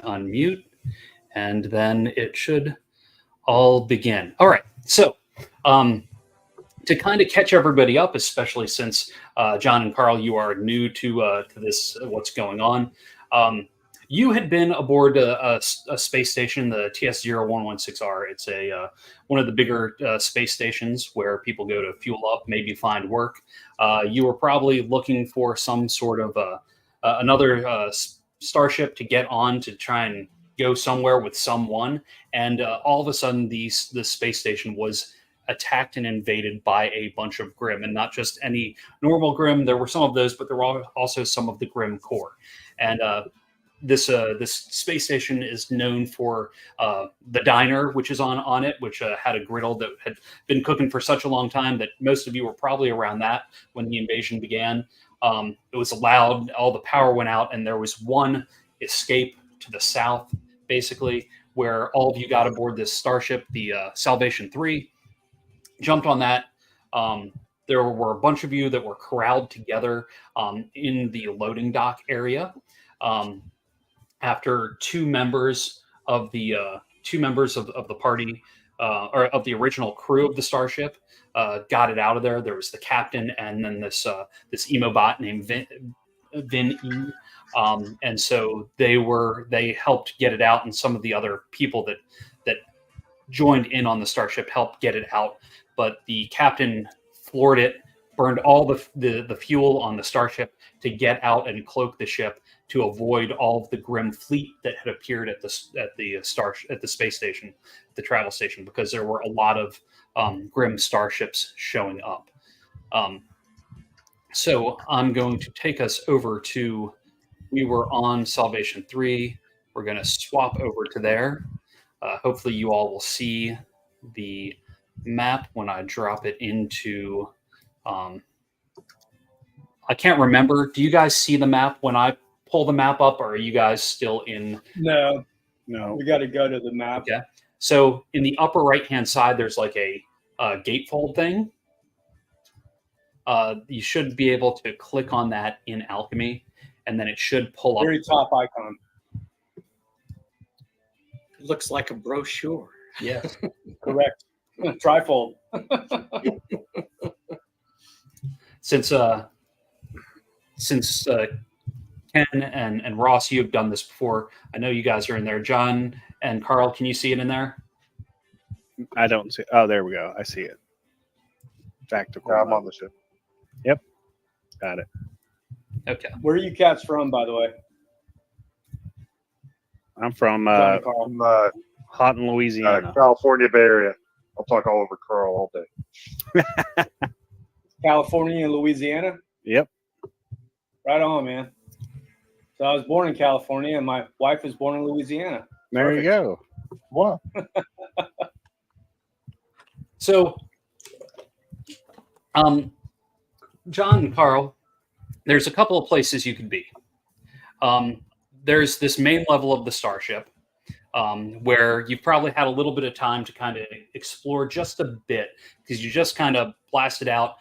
unmute, and then it should all begin. All right. So, to kind of catch everybody up, especially since John and Carl, you are new to this, what's going on. You had been aboard a space station, the TS-0116R. It's a one of the bigger space stations where people go to fuel up, maybe find work. You were probably looking for some sort of another starship to get on to try and go somewhere with someone. And all of a sudden, the space station was attacked and invaded by a bunch of Grimm, and not just any normal Grimm. There were some of those, but there were also some of the Grimm core. And this space station is known for the diner, which is on it, which had a griddle that had been cooking for such a long time that most of you were probably around that when the invasion began. It was loud, all the power went out, and there was one escape to the south, basically, where all of you got aboard this starship, the Salvation 3, jumped on that. There were a bunch of you that were corralled together in the loading dock area. After two members of the party, or of the original crew of the starship, got it out of there. There was the captain, and then this emo bot named Vin E. And so they helped get it out, and some of the other people that joined in on the starship helped get it out. But the captain floored it, burned all the fuel on the starship to get out and cloak the ship to avoid all of the Grimm fleet that had appeared at the space station, the travel station, because there were a lot of Grimm starships showing up. So I'm going to take us over to, we were on Salvation 3. We're going to swap over to there. Hopefully you all will see the map when I drop it into, I can't remember. Do you guys see the map when I pull the map up, or are you guys still in? No. We got to go to the map. Okay. So in the upper right-hand side, there's like a gatefold thing. You should be able to click on that in Alchemy, and then it should pull up. Very top icon. It looks like a brochure. Yes. Correct. Trifold. Since Ken and Ross, you have done this before. I know you guys are in there. John and Carl, can you see it in there? I don't see. Oh, there we go. I see it. Tactical. Yeah, I'm on the ship. Yep. Got it. Okay. Where are you cats from, by the way? I'm from From Houghton, Louisiana. California Bay Area. I'll talk all over Carl all day. California and Louisiana? Yep. Right on, man. So I was born in California, and my wife was born in Louisiana. There you go. Wow. So, John and Carl, there's a couple of places you could be. There's this main level of the starship, where you've probably had a little bit of time to kind of explore just a bit, because you just kind of blasted out.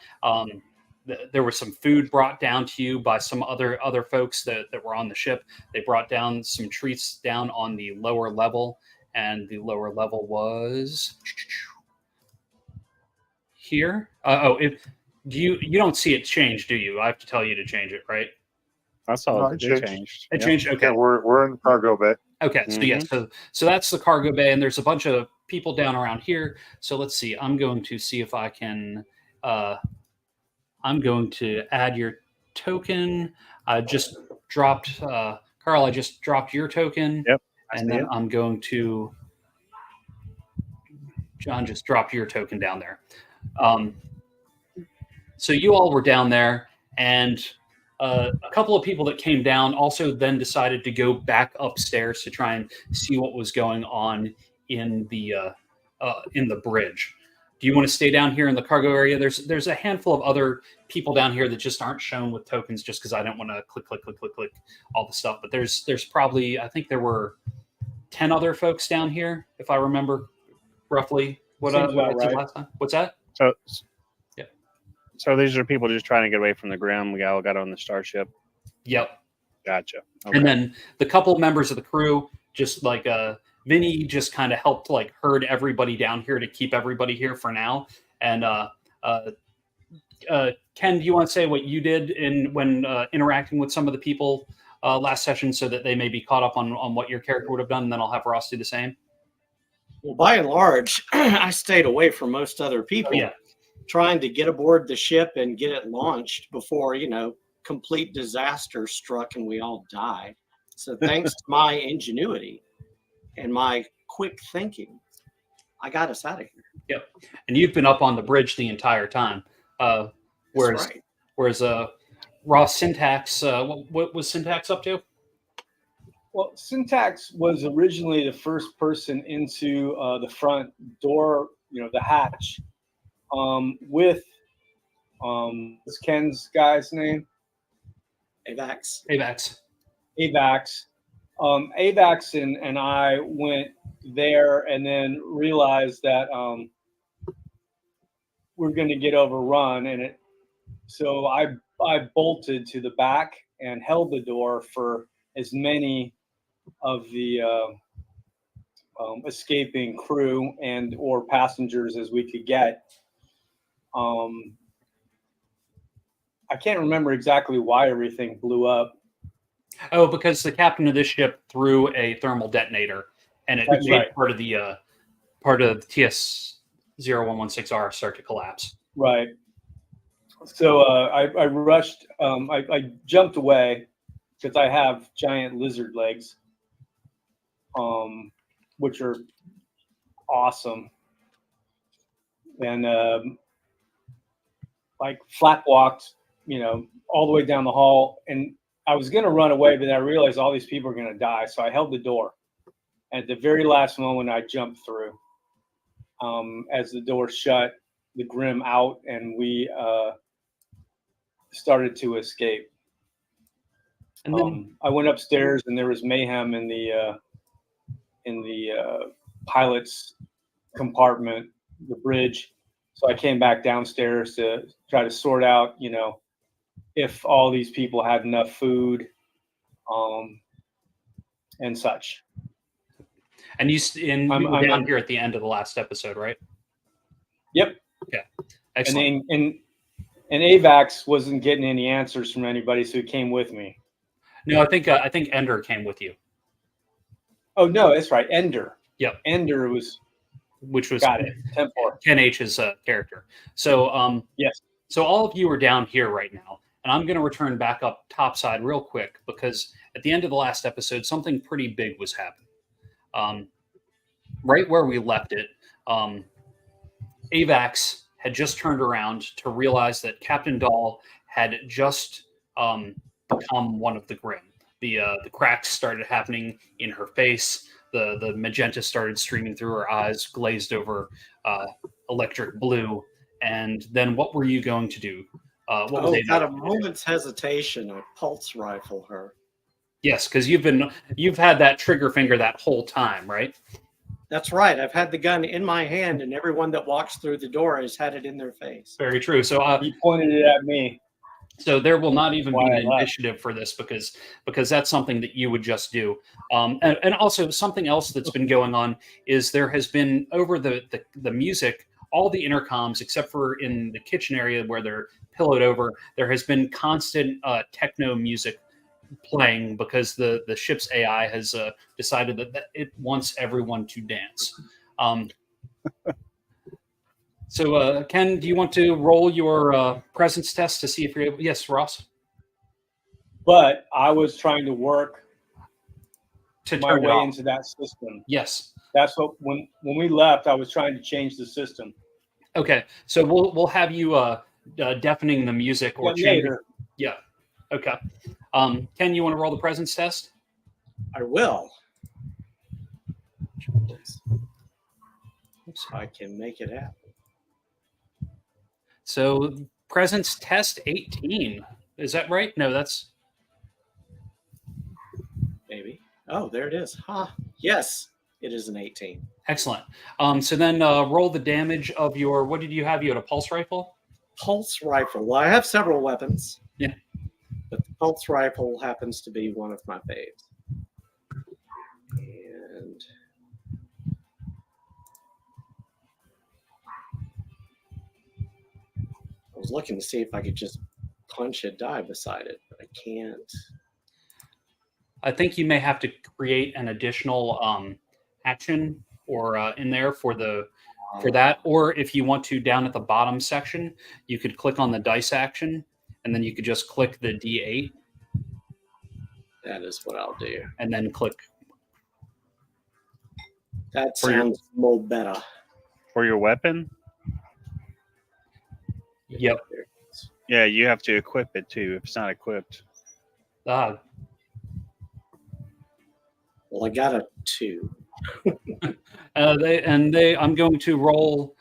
There was some food brought down to you by some other folks that were on the ship. They brought down some treats down on the lower level, and the lower level was here. You don't see it change, do you? I have to tell you to change it, right? I saw No, it it changed. It Yep. changed. Okay. Yeah, we're in the cargo bay. Okay, so yeah, so that's the cargo bay, and there's a bunch of people down around here. So let's see. I'm going to see if I can. I'm going to add your token. I just dropped Carl. I just dropped your token. Yep. And then I'm going to. John just dropped your token down there. So you all were down there, and a couple of people that came down also then decided to go back upstairs to try and see what was going on in the bridge. Do you want to stay down here in the cargo area? There's a handful of other people down here that just aren't shown with tokens, just because I don't want to click all the stuff. But there's probably, I think there were 10 other folks down here, if I remember roughly what I said last time. What's that? So, yeah. So these are people just trying to get away from the Grimm. We all got on the starship. Yep. Gotcha. Okay. And then the couple members of the crew just like Vinny just kind of helped like herd everybody down here to keep everybody here for now. And Ken, do you want to say what you did in when interacting with some of the people last session, so that they may be caught up on what your character would have done, and then I'll have Ross do the same. Well, by and large, I stayed away from most other people, Oh, yeah. trying to get aboard the ship and get it launched before, complete disaster struck and we all died. So thanks to my ingenuity and my quick thinking, I got us out of here. Yep. And you've been up on the bridge the entire time. Whereas, That's right. whereas Ross Syntax, what was Syntax up to? Well, Syntax was originally the first person into the front door, the hatch, with what's Ken's guy's name? AVAX. AVAX. AVAX and I went there and then realized that we're going to get overrun, and so I bolted to the back and held the door for as many of the escaping crew and or passengers as we could get. I can't remember exactly why everything blew up. Oh, because the captain of this ship threw a thermal detonator, and it That's made right. part of the TS-0116R start to collapse. Right. So I rushed. I jumped away because I have giant lizard legs, which are awesome, and like flap walked, all the way down the hall. And I was going to run away, but I realized all these people are going to die, so I held the door. And at the very last moment, I jumped through. As the door shut, the Grimm out, and we started to escape. And then, I went upstairs, and there was mayhem in the pilot's compartment, the bridge. So I came back downstairs to try to sort out, if all these people had enough food, and such. and you were down here at the end of the last episode, right? Yep. Okay. Excellent. And AVAX wasn't getting any answers from anybody, so he came with me. No, I think Ender came with you. Oh no, that's right, Ender. Yep. Ender was. Which was Got it. 10-4. Ken H's character. So Yes. So all of you are down here right now, and I'm going to return back up topside real quick, because at the end of the last episode, something pretty big was happening. Right where we left it, AVAX had just turned around to realize that Captain Dahl had just become one of the Grimm. The cracks started happening in her face. The magenta started streaming through her eyes, glazed over electric blue. And then what were you going to do? What was Without a moment's hesitation, I pulse rifle her. Yes, because you've had that trigger finger that whole time, right? That's right. I've had the gun in my hand, and everyone that walks through the door has had it in their face. Very true. So He pointed it at me. So there will not even be Why I an left. initiative for this, because that's something that you would just do. And also something else that's been going on is there has been over the music, all the intercoms except for in the kitchen area where they're pillowed over, there has been constant techno music playing, because the ship's AI has decided that it wants everyone to dance. So, Ken, do you want to roll your presence test to see if you're able? Yes, Ross. But I was trying to work To my turn it way off. into that system. Yes. That's what when we left, I was trying to change the system. Okay. So we'll have you deafening the music or Yeah, changing. later. Yeah. Okay. Ken, you want to roll the presence test? I will. Oops. If I can make it happen. So presence test 18. Is that right? No, that's Maybe. Oh, there it is. Huh. Yes, it is an 18. excellent. So then roll the damage of your. What did you have? You had a pulse rifle. Pulse rifle. Well, I have several weapons. Yeah. But the pulse rifle happens to be one of my faves. was looking to see if I could just punch a die beside it, but I can't. I think you may have to create an additional action or in there for that, or if you want to, down at the bottom section, you could click on the dice action, and then you could just click the D8, That is what I'll do. and then click. That For your- sounds more better. For your weapon, Yep. yeah, you have to equip it too. If it's not equipped, Ah, Well, I got a 2. I'm going to roll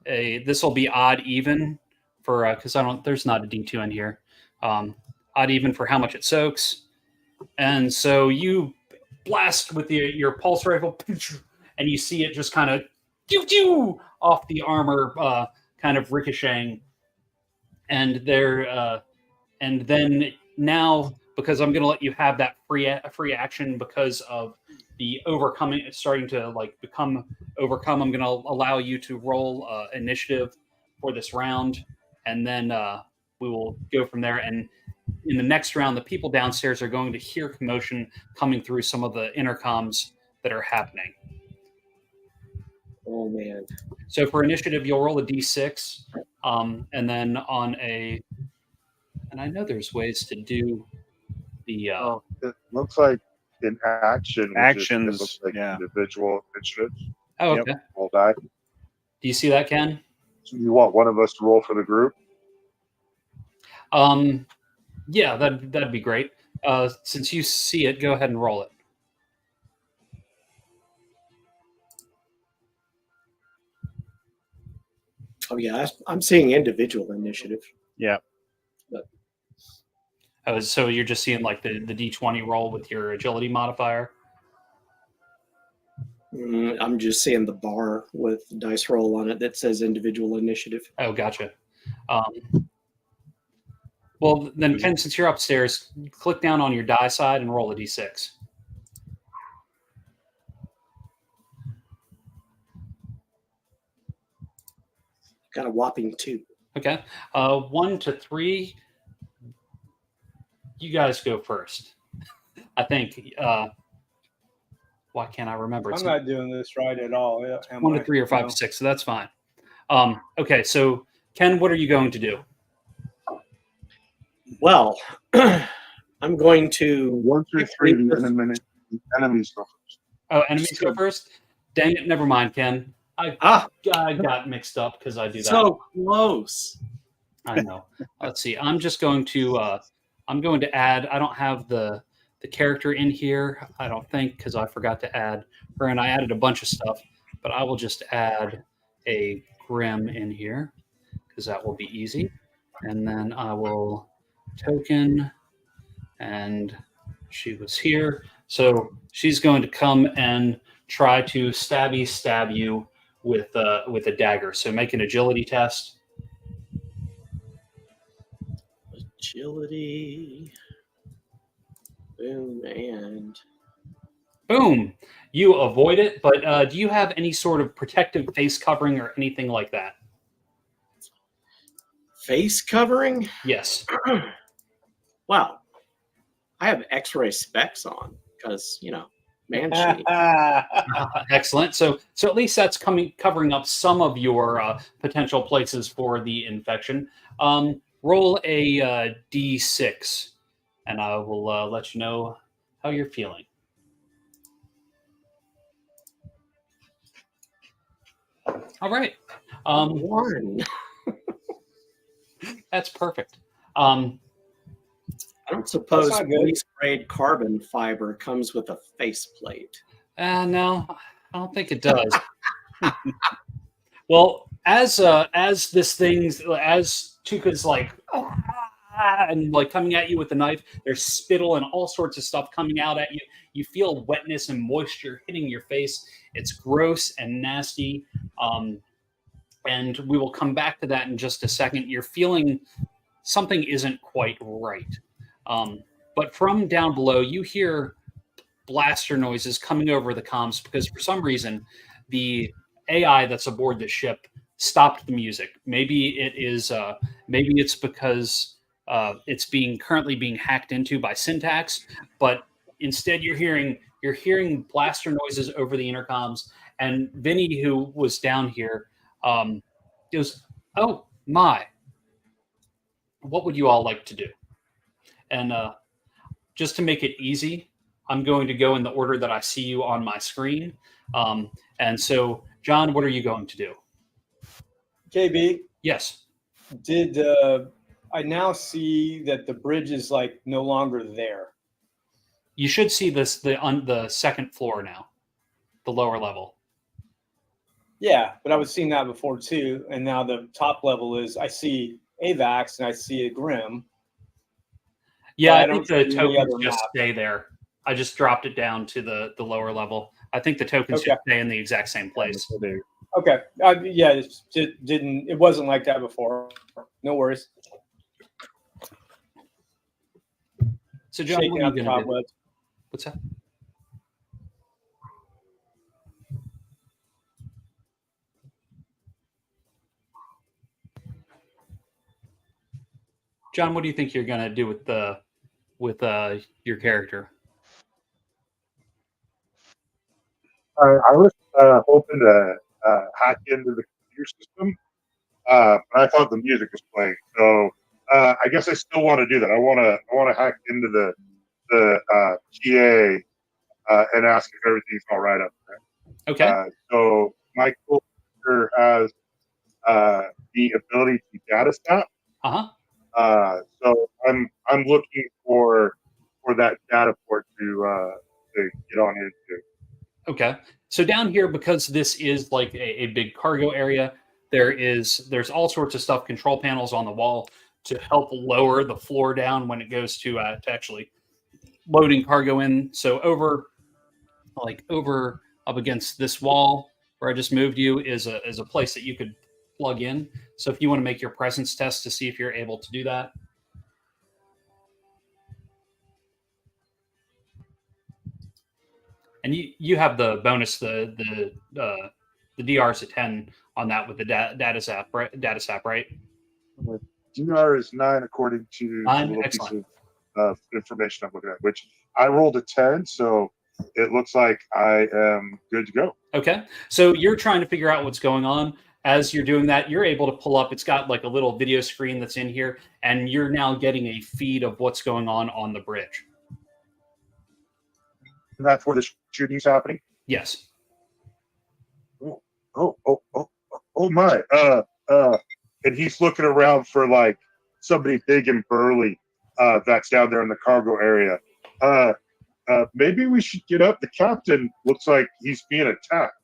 this will be odd even for because there's not a D2 in here. Odd even for how much it soaks, and so you blast with your pulse rifle, and you see it just kind of off the armor, kind of ricocheting, and then now, because I'm going to let you have that free action because of the overcoming, it's starting to like become overcome. I'm going to allow you to roll initiative for this round, and then we will go from there. And in the next round, the people downstairs are going to hear commotion coming through some of the intercoms that are happening. Oh man. So for initiative, you'll roll a d6, and then on and I know there's ways to do the. It looks like in action, which Actions, it looks like yeah. individual initiatives. Oh, Yep. okay. Roll die. Do you see that, Ken? So you want one of us to roll for the group? Yeah, that'd be great. Since you see it, go ahead and roll it. Oh yeah, I'm seeing individual initiative. yeah. Oh, so you're just seeing like the d20 roll with your agility modifier. I'm just seeing the bar with dice roll on it that says individual initiative. Oh, gotcha. Well, then Ken, since you're upstairs, click down on your die side and roll a d6. Got a whopping 2. Okay. 1 to 3. You guys go first. I think. Why can't I remember? I'm not doing this right at all. Yeah, 1 to 3 or 5 to 6, so that's fine. Okay, so Ken, what are you going to do? Well, I'm going to 1 through 3, the enemies go first. Oh, enemies go first? Dang it, never mind, Ken. I got mixed up because I do that. So close. I know. Let's see. I'm just going to add. I don't have the character in here. I don't think, because I forgot to add her, and I added a bunch of stuff. But I will just add a Grimm in here because that will be easy, and then I will token, and she was here, so she's going to come and try to stab you with a dagger. So make an agility test. Agility. Boom and Boom. You avoid it, but do you have any sort of protective face covering or anything like that? face covering. Yes. Wow. I have X-ray specs on because man shade. Excellent. So at least that's covering up some of your potential places for the infection. Roll a d6, and I will let you know how you're feeling. All right. 1. That's perfect. I don't suppose That's not good. police grade carbon fiber comes with a faceplate. No, I don't think it does. Well, as Tuka's like and like coming at you with the knife, there's spittle and all sorts of stuff coming out at you. You feel wetness and moisture hitting your face. It's gross and nasty. And we will come back to that in just a second. You're feeling something isn't quite right. But from down below, you hear blaster noises coming over the comms because for some reason, the AI that's aboard the ship stopped the music. Maybe it is. Maybe it's because it's currently being hacked into by Syntax, but instead you're hearing blaster noises over the intercoms. And Vinny, who was down here, goes, "Oh my, what would you all like to do?" And just to make it easy, I'm going to go in the order that I see you on my screen. And so, John, what are you going to do? KB, Yes. did I now see that the bridge is like no longer there? You should see this on the second floor now, the lower level. Yeah, but I was seeing that before too, and now the top level is I see AVAX and I see a Grimm. Yeah, I I don't think the see any tokens other just map. stay there. I just dropped it down to the lower level. I think the tokens Okay. just stay in the exact same place. Okay, yeah, it wasn't like that before. No worries. So, John, what Shaking are out you the going to do? cobwebs. What's that? John, what do you think you're going to do with your character? I was hoping to hack into the computer system, but I thought the music was playing. So I guess I still want to do that. I want to hack into the PA and ask if everything's all right up there. Okay. So my character has the ability to data snap. So I'm looking for that data port to get on into. Okay. So down here, because this is like a big cargo area, there's all sorts of stuff, control panels on the wall to help lower the floor down when it goes to actually loading cargo in. So over up against this wall where I just moved you is a place that you could plug in. So if you want to make your presence test to see if you're able to do that. And you have the bonus, the DR's at 10 on that with the data sap, right? DR is 9 according to the little Excellent. piece of information I'm looking at, which I rolled a 10, so it looks like I am good to go. Okay, so you're trying to figure out what's going on. As you're doing that, you're able to pull up. It's got like a little video screen that's in here, and you're now getting a feed of what's going on the bridge. And that's where the shooting's happening. Yes. Oh my! And he's looking around for like somebody big and burly that's down there in the cargo area. Maybe we should get up. The captain looks like he's being attacked.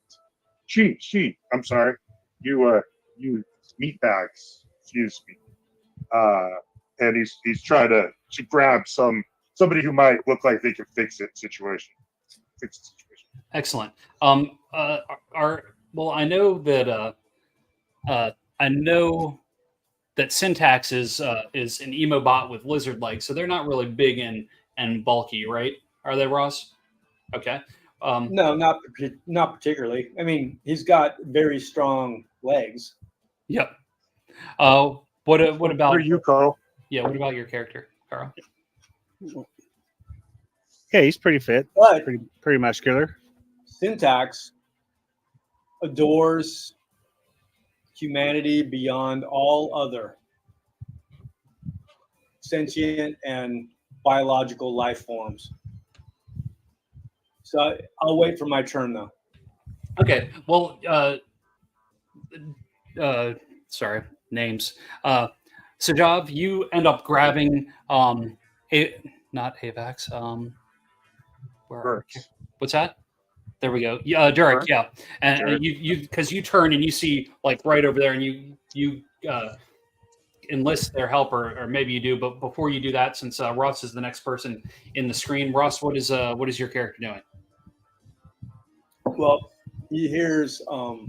She. I'm sorry. You meatbags. Excuse me. And he's trying to grab somebody who might look like they can fix the situation. Excellent. Well, I know that Syntax is an emo bot with lizard legs, so they're not really big and bulky, right? Are they, Ross? Okay. No, not particularly. I mean, he's got very strong legs. Yep. What about you, Carl? Yeah. What about your character, Carl? Yeah, he's pretty fit, but pretty muscular. Syntax adores humanity beyond all other sentient and biological life forms. So I'll wait for my turn, though. Okay. Well, sorry, names. Sajav, you end up grabbing not AVAX. What's that? There we go. Yeah, Derek. Yeah, and you because you turn and you see like right over there, and you enlist their help, or maybe you do. But before you do that, since Ross is the next person in the screen, Ross, what is your character doing? Well, he hears. All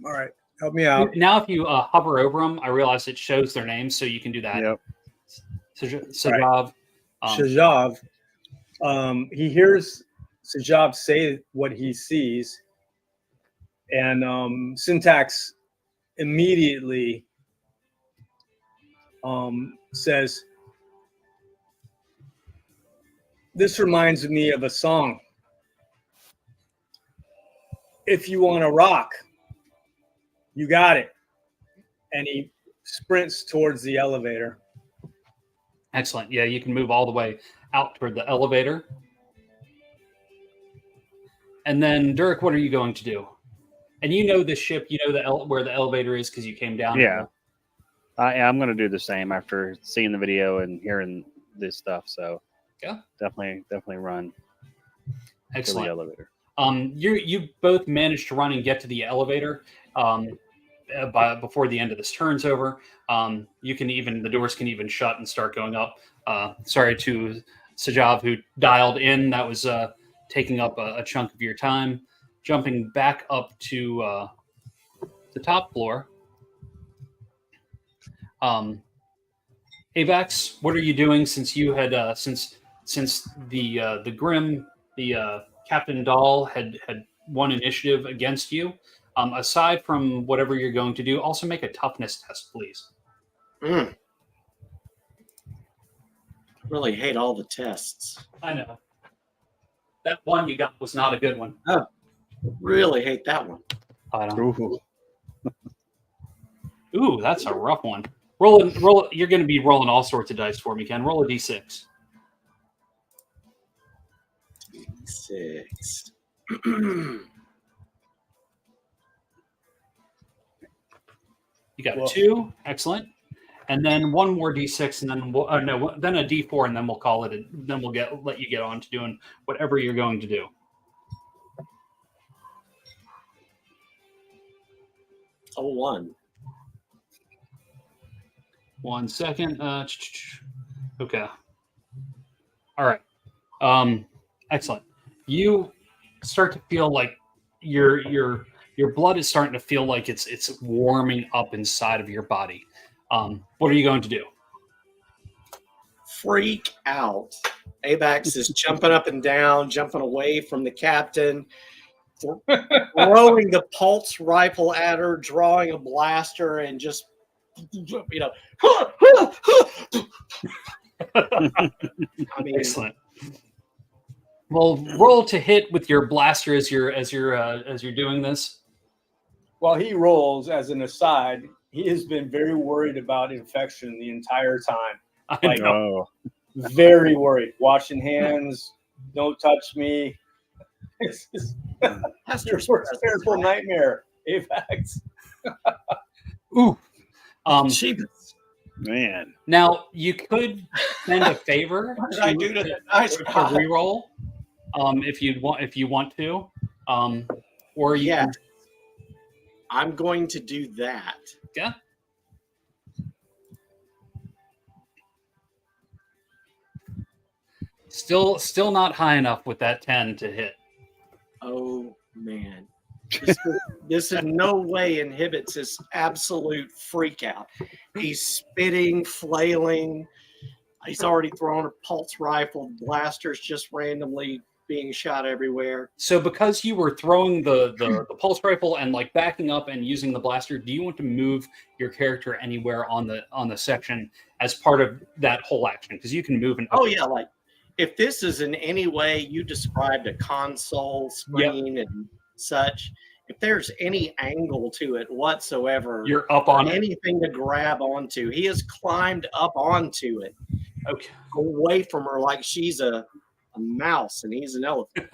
right, help me out. Now, if you hover over them, I realize it shows their names, so you can do that. Yep. Sajav. Sajav. He hears Sajav say what he sees, And Syntax immediately says, "This reminds me of a song. If you want to rock, you got it." And he sprints towards the elevator. Excellent. Yeah, you can move all the way out toward the elevator. And then, Dirk, what are you going to do? And you know the ship, you know where the elevator is because you came down. Yeah. I'm going to do the same after seeing the video and hearing this stuff. So Yeah. definitely run to the Excellent. elevator. You both managed to run and get to the elevator before the end of this turn's over. The doors can even shut and start going up. Sorry to Sajav who dialed in. That was taking up a chunk of your time. Jumping back up to the top floor. Avax, what are you doing since you had since the Grimm, the Captain Dahl had won initiative against you? Aside from whatever you're going to do, also make a toughness test, please. Really hate all the tests. I know. That one you got was not a good one. Oh, really hate that one. I don't. Ooh. Ooh, that's a rough one. Roll. You're going to be rolling all sorts of dice for me, Ken. Roll a d6. 6. You got a 2. Excellent. And then one more d6, and then then a d4, and then we'll call it. Then we'll let you get on to doing whatever you're going to do. A 1. 1 second. Okay. All right. Excellent. You start to feel like your blood is starting to feel like it's warming up inside of your body. What are you going to do? Freak out. Avax is jumping up and down, jumping away from the captain, throwing the pulse rifle at her, drawing a blaster, and just, I mean, Excellent. Well, roll to hit with your blaster as you're doing this. While he rolls, as an aside, he has been very worried about infection the entire time. I know. Very worried. Washing hands. Don't touch me. It's your worst terrible nightmare, Avax. Ooh. Man. Now you could send a favor What did I do to that nice to guy? reroll, if you want to, or you Yeah. can, I'm going to do that. yeah. Still not high enough with that 10 to hit. Oh, man. This in no way inhibits his absolute freak out. He's spitting, flailing. He's already thrown a pulse rifle, blasters just randomly being shot everywhere. So because you were throwing the pulse rifle and like backing up and using the blaster, do you want to move your character anywhere on the section as part of that whole action? Because you can move and Oh, yeah, like if this is in any way you described a console screen and such, if there's any angle to it whatsoever, you're up on it. anything to grab onto, he has climbed up onto it, Okay. away from her like she's a mouse and he's an elephant.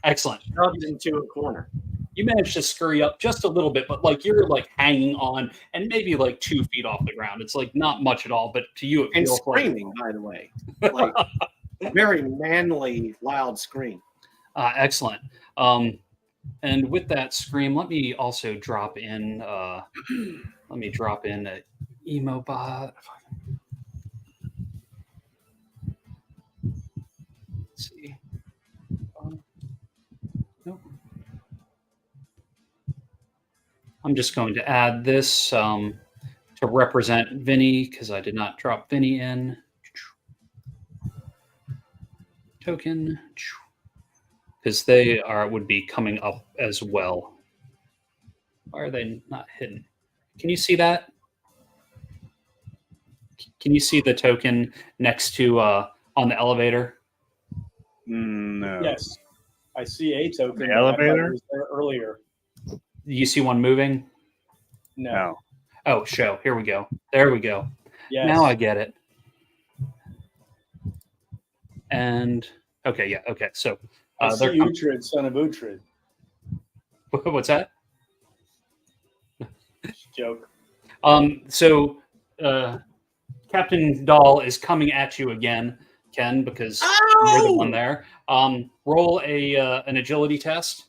Excellent. Shoved into a corner. You managed to scurry up just a little bit, but like you're like hanging on and maybe like 2 feet off the ground. It's like not much at all, but to you it And feels screaming, by the way. Like very manly, loud scream. Excellent. And with that scream, let me also drop in. Let me drop in an emobot. Let's see. Nope. I'm just going to add this to represent Vinny because I did not drop Vinny in. Token, because they would be coming up as well. Why are they not hidden? Can you see that? Can you see the token next to on the elevator? No. Yes, I see a token. The but I thought it elevator? was there earlier. Do you see one moving? No. No. Oh, show. Here we go. There we go. Yes. Now I get it. And okay, yeah, okay. So I see they're Uhtred, son of Uhtred. what's that? Joke. So Captain Dahl is coming at you again, Ken, because you're the one there. Roll an agility test.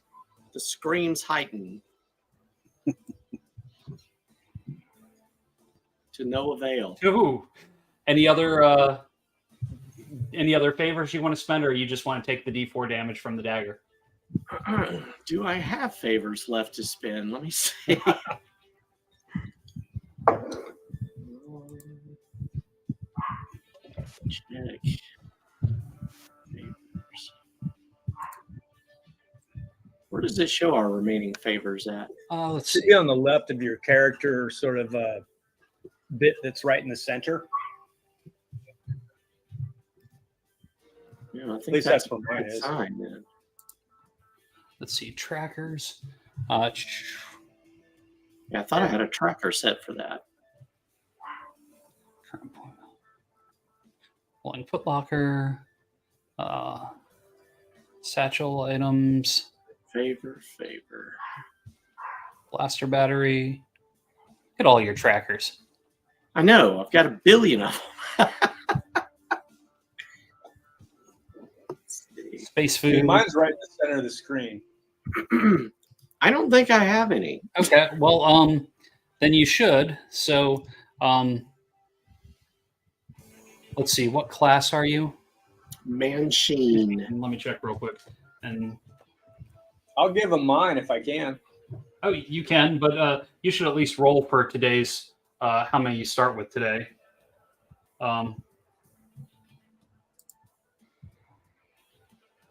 The screams heighten. To no avail. Ooh. Any other favors you want to spend, or you just want to take the D4 damage from the dagger? Do I have favors left to spend? Let me see. Check. Favors. Where does it show our remaining favors at? Let's Should see. be on the left of your character, sort of bit that's right in the center. Yeah, I think least that's that's what a mine good is. sign. Then. Let's see. Trackers. Yeah, I thought I had a tracker set for that. Pulling footlocker. Satchel items. Favor. Blaster battery. Look at all your trackers. I know. I've got a billion of them. Let's see. Space Hey, food. mine's right in the center of the screen. I don't think I have any. Okay. Well, then you should. So, let's see. What class are you? Mansheen. And let me check real quick. And I'll give them mine if I can. oh, you can, but you should at least roll for today's. How many you start with today?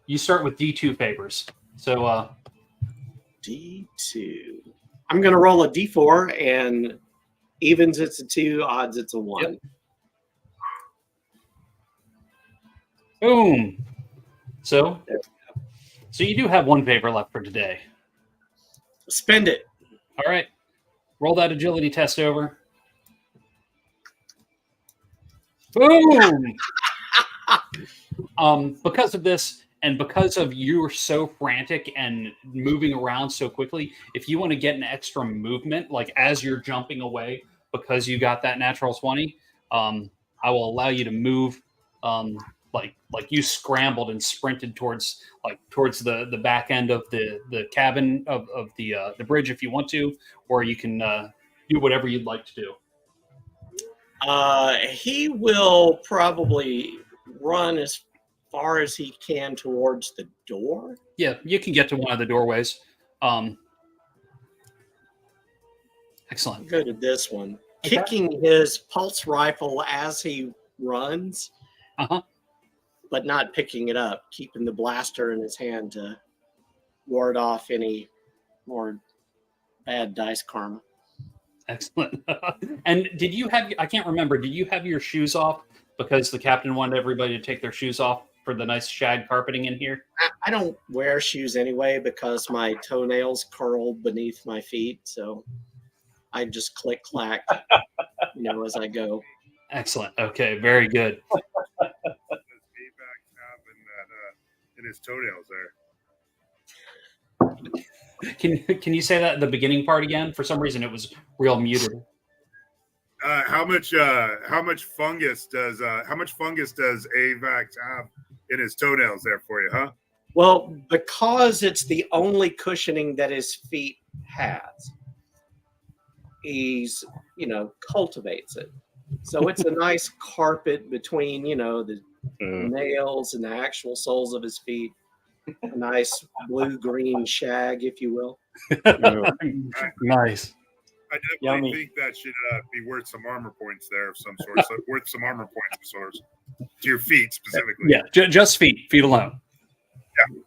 You start with D2 favors. So D2. I'm going to roll a D4, and evens it's a 2, odds it's a 1. Yep. boom. So you do have one favor left for today. Spend it. All right. Roll that agility test over. Boom. Because of this, and because of you're so frantic and moving around so quickly, if you want to get an extra movement, like as you're jumping away, because you got that natural 20, I will allow you to move, like you scrambled and sprinted towards the back end of the cabin of the bridge if you want to, or you can do whatever you'd like to do. He will probably run as far as he can towards the door. Yeah, you can get to one of the doorways. Excellent. Go to this one. Okay. Kicking his pulse rifle as he runs, but not picking it up, keeping the blaster in his hand to ward off any more bad dice karma. Excellent. And did you have, I can't remember, did you have your shoes off because the captain wanted everybody to take their shoes off for the nice shag carpeting in here? I don't wear shoes anyway because my toenails curl beneath my feet, so I just click clack, as I go. Excellent. Okay, very good. Does Payback have in his toenails there? Can you say that at the beginning part again? For some reason, it was real muted. How much fungus does AVAX have in his toenails there for you, huh? Well, because it's the only cushioning that his feet has, he's, cultivates it. So it's a nice carpet between, the nails and the actual soles of his feet. A nice blue-green shag, if you will. Nice. I definitely Yummy. think that should be worth some armor points there of some sort. So worth some armor points of sorts to your feet specifically. Yeah, just feet alone. Yeah.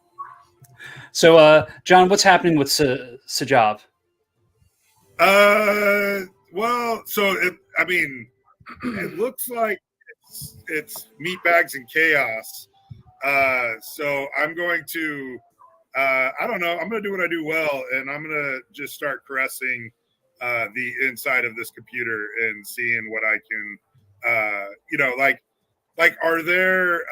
So, John, what's happening with Sajav? Well, so I mean, it looks like it's meat bags and chaos. So I'm going to, I don't know, I'm going to do what I do well, and I'm going to just start caressing the inside of this computer and seeing what I can, are there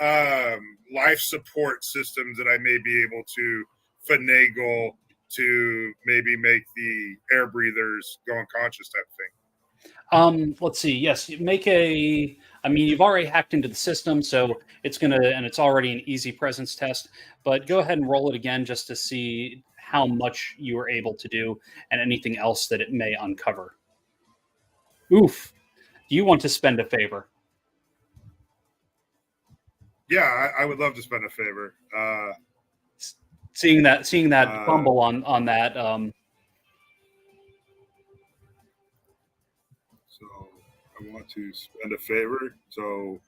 life support systems that I may be able to finagle to maybe make the air breathers go unconscious type of thing? Let's see. Yes, make a. I mean, you've already hacked into the system, so it's gonna, and it's already an easy presence test. But go ahead and roll it again just to see how much you were able to do and anything else that it may uncover. Oof. Do you want to spend a favor? Yeah, I would love to spend a favor. Seeing that fumble on that. So I want to spend a favor. So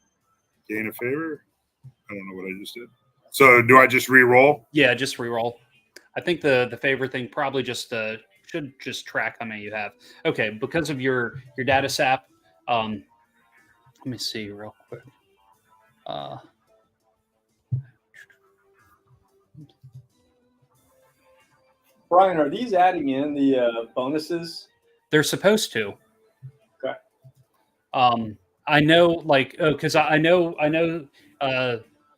gain a favor. I don't know what I just did. So do I just re-roll? Yeah, just re-roll. I think the favor thing probably just should just track how many you have. Okay, because of your data sap. Let me see real quick. Brian, are these adding in the bonuses? They're supposed to. Okay. I know, because I know.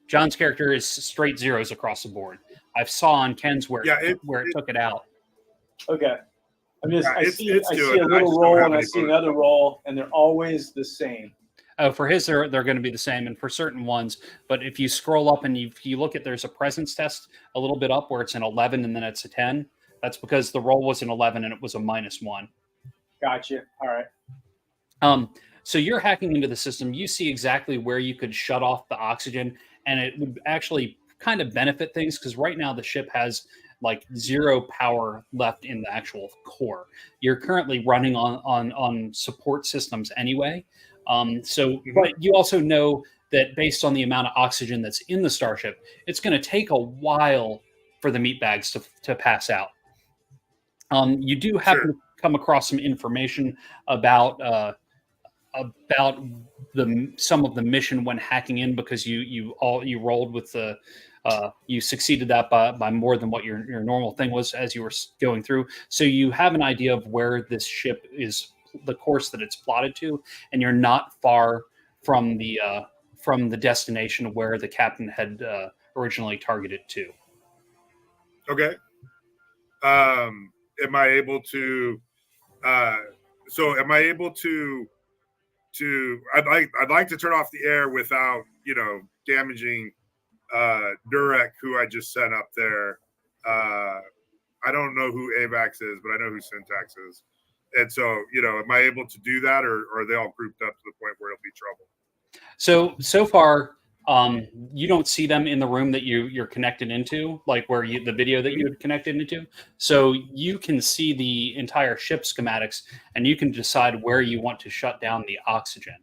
John's character is straight zeros across the board. I saw on Ken's where it took it out. Okay. I see a good. little roll and I see another roll, and they're always the same. Oh, for his, they're going to be the same, and for certain ones. But if you scroll up and you look at, there's a presence test a little bit up where it's an 11 and then it's a 10. That's because the roll was an 11 and it was a -1. Gotcha. All right. So you're hacking into the system. You see exactly where you could shut off the oxygen, and it would actually kind of benefit things because right now the ship has like 0 power left in the actual core. You're currently running on support systems anyway. But you also know that based on the amount of oxygen that's in the starship, it's going to take a while for the meat bags to pass out. You do happen to come across some information about some of the mission when hacking in because you rolled with the you succeeded that by more than what your normal thing was as you were going through. So you have an idea of where this ship is, the course that it's plotted to, and you're not far from the destination where the captain had originally targeted to. Okay. Am I able to? Am I able to? I'd like to turn off the air without damaging Durek, who I just sent up there. I don't know who AVAX is, but I know who Syntax is. And so, am I able to do that, or are they all grouped up to the point where it'll be trouble? So far, you don't see them in the room that you're connected into, like where the video that you had connected into. So you can see the entire ship schematics, and you can decide where you want to shut down the oxygen.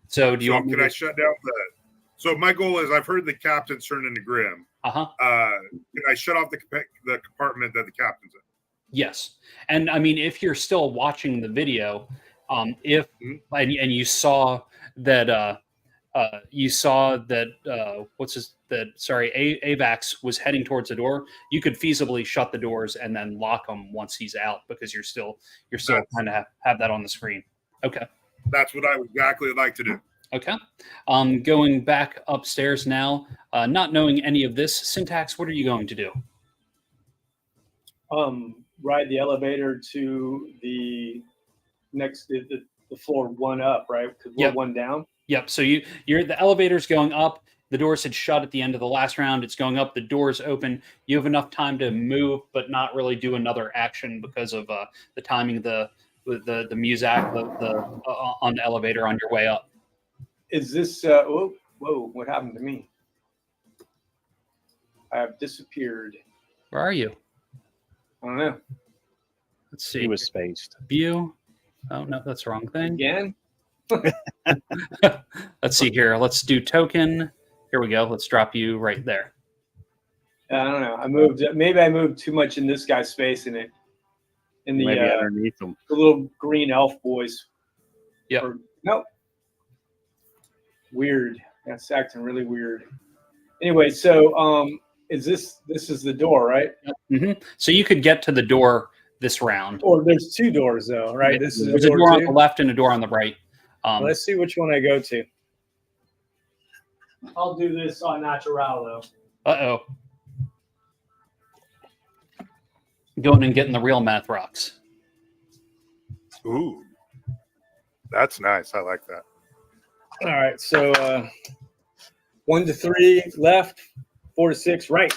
So do you want? Can I shut down the? So my goal is, I've heard the captain's turned into Grimm. Can I shut off the compartment that the captain's in? Yes, and I mean, if you're still watching the video, and you saw that AVAX was heading towards the door, you could feasibly shut the doors and then lock them once he's out because you're still trying to have that on the screen. Okay, that's what I would exactly like to do. Okay, going back upstairs now, not knowing any of this, Syntax, what are you going to do? Ride the elevator to the next the floor one up, right? Because we're one down. Yep. So you're the elevator's going up. The doors had shut at the end of the last round. It's going up. The doors open. You have enough time to move, but not really do another action because of the timing of the music on the elevator on your way up. Is this? Whoa! What happened to me? I have disappeared. Where are you? I don't know. Let's see. He was spaced. View. Oh no, that's the wrong thing. Again. Let's see here. Let's do token. Here we go. Let's drop you right there. I don't know. Maybe I moved too much in this guy's space, and it in the Maybe underneath them. the little green elf boys. Yep. Nope. Weird. That's acting really weird. Anyway, so is this is the door, right? So you could get to the door this round. Or there's two doors though, right? This is There's a door door on two. the left and a door on the right. Let's see which one I go to. I'll do this on natural though. Uh-oh. Going and getting the real math rocks. Ooh, that's nice. I like that. All right, so 1 to 3 left, 4 to 6 right.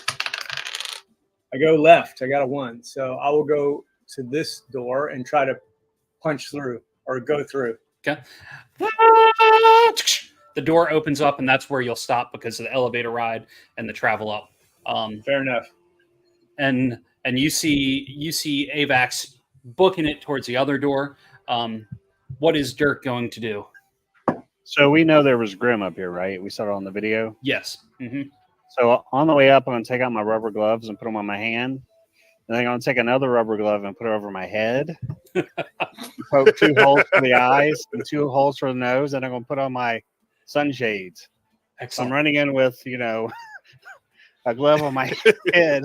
I go left. I got a 1, so I will go to this door and try to punch through or go through. Okay. The door opens up, and that's where you'll stop because of the elevator ride and the travel up. Fair enough. And you see Avax booking it towards the other door. What is Dirk going to do? So we know there was Grimm up here, right? We saw it on the video. Yes. So on the way up, I'm going to take out my rubber gloves and put them on my hand. And then I'm going to take another rubber glove and put it over my head. Poke 2 holes for the eyes and 2 holes for the nose. And I'm going to put on my sunshades. So Excellent. I'm running in with, a glove on my head.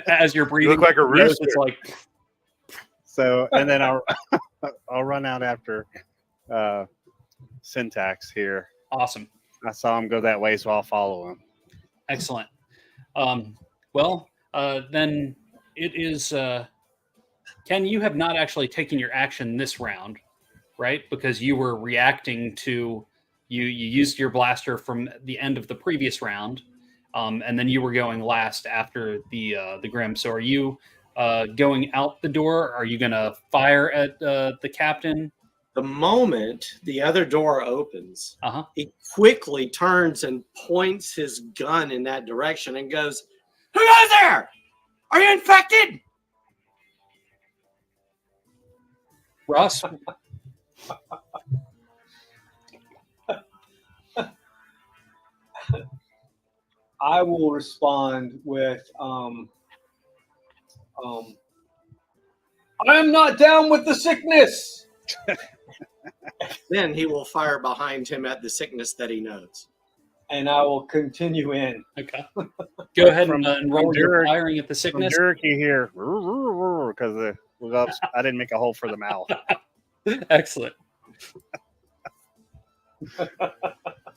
As you're breathing, You look like a nose, rooster. it's like So, and then I'll run out after Syntax here. awesome. I saw him go that way, so I'll follow him. Excellent. Then it is Ken, you have not actually taken your action this round, right? Because you were reacting to you used your blaster from the end of the previous round, and then you were going last after the Grimm. So are you going out the door? Are you going to fire at the captain? The moment the other door opens, Uh-huh. he quickly turns and points his gun in that direction and goes, "Who goes there? Are you infected?" Ross? I will respond with I am not down with the sickness. Then he will fire behind him at the sickness that he knows. And I will continue in. Okay. Go ahead From- and roll from your Dirk- firing at the From sickness. Jerky here, because the gloves, I didn't make a hole for the mouth. Excellent.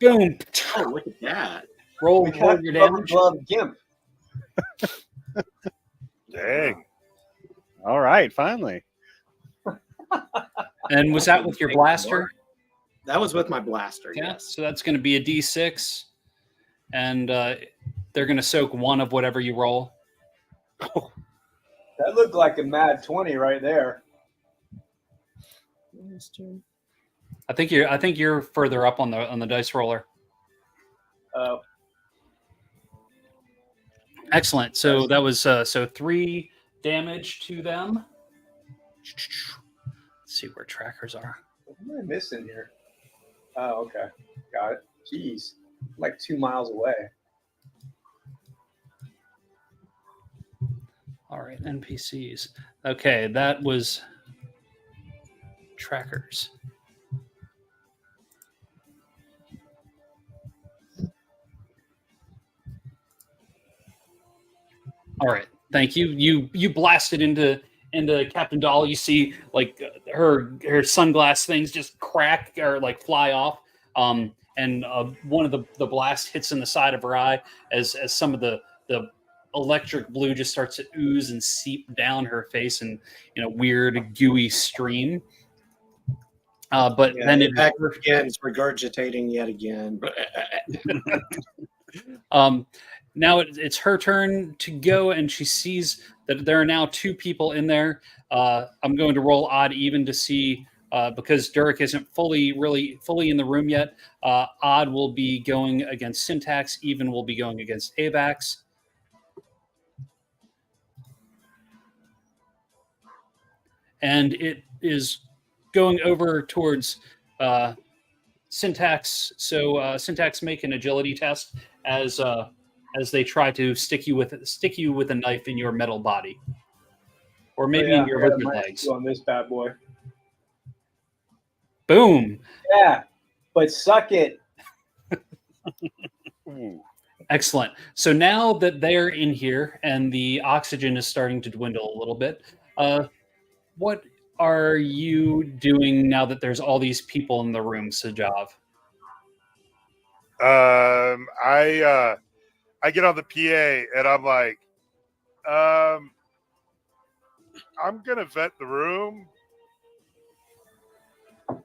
Boom. Oh, look at that. Roll We your have damage. glove gimp. Dang. All right, finally. And was that with your blaster? That was with my blaster, Yeah. yes. So that's going to be a D6. And they're going to soak 1 of whatever you roll. That looked like a mad 20 right there. I think you're further up on the dice roller. Oh, Excellent. So that was 3 damage to them. Let's see where trackers are. what am I missing here? Oh, okay. Got it. Jeez. I'm like 2 miles away. All right, NPCs. Okay, that was trackers. All right, thank you. You blasted into Captain Doll. You see like her sunglass things just crack or like fly off. And one of the blast hits in the side of her eye as some of the electric blue just starts to ooze and seep down her face in a weird gooey stream. But Yeah, then it back again, it's regurgitating yet again. now it's her turn to go, and she sees that there are now 2 people in there. I'm going to roll odd even to see because Durek isn't fully in the room yet. Odd will be going against Syntax. Even will be going against Avax. And it is going over towards Syntax. So Syntax, make an agility test as they try to stick you with a knife in your metal body. or maybe Oh, yeah, in your I got a lizard minus legs. 2 on this bad boy. Boom. Yeah, but suck it. Ooh. Excellent. So now that they're in here and the oxygen is starting to dwindle a little bit, what are you doing now that there's all these people in the room, Sajav? I get on the PA and I'm like, I'm gonna vet the room.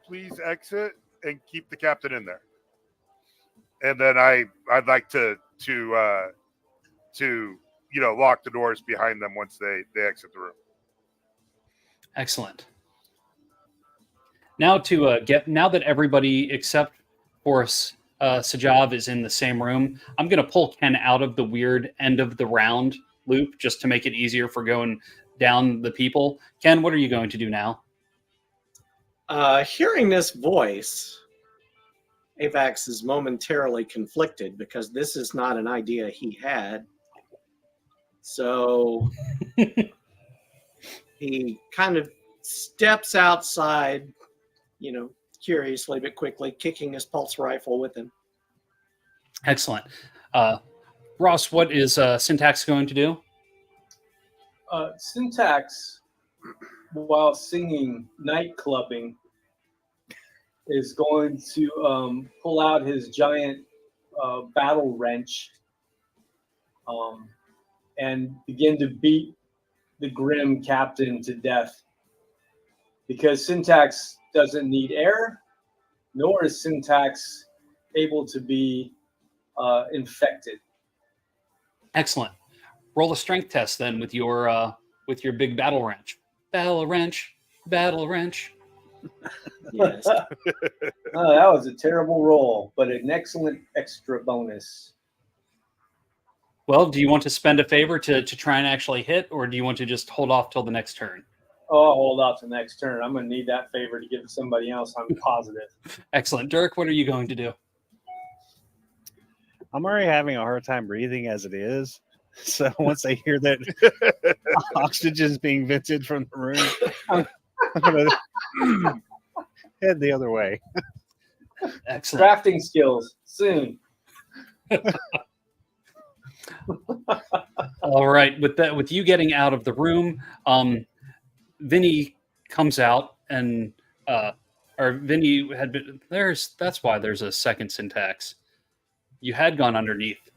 Please exit and keep the captain in there. And then I'd like to lock the doors behind them once they exit the room. Excellent. Now now that everybody except for Sajav is in the same room, I'm going to pull Ken out of the weird end of the round loop just to make it easier for going down the people. Ken, what are you going to do now? Hearing this voice, Avax is momentarily conflicted because this is not an idea he had. So he kind of steps outside, curiously but quickly, kicking his pulse rifle with him. Excellent. Ross, what is Syntax going to do? Syntax, while singing Night Clubbing, is going to pull out his giant battle wrench and begin to beat the Grimm captain to death. Because Syntax doesn't need air, nor is Syntax able to be infected. Excellent. Roll a strength test then with your big battle wrench. Battle wrench. Battle wrench. Yes. That was a terrible roll, but an excellent extra bonus. Well, do you want to spend a favor to try and actually hit, or do you want to just hold off till the next turn? Oh, I'll hold out to the next turn. I'm going to need that favor to give to somebody else. I'm positive. Excellent. Dirk, what are you going to do? I'm already having a hard time breathing as it is. So once I hear that oxygen is being vented from the room, I'm going to head the other way. Excellent. Crafting skills soon. All right. With you getting out of the room, Vinny comes out and or Vinny had been that's why there's a second Syntax. You had gone underneath.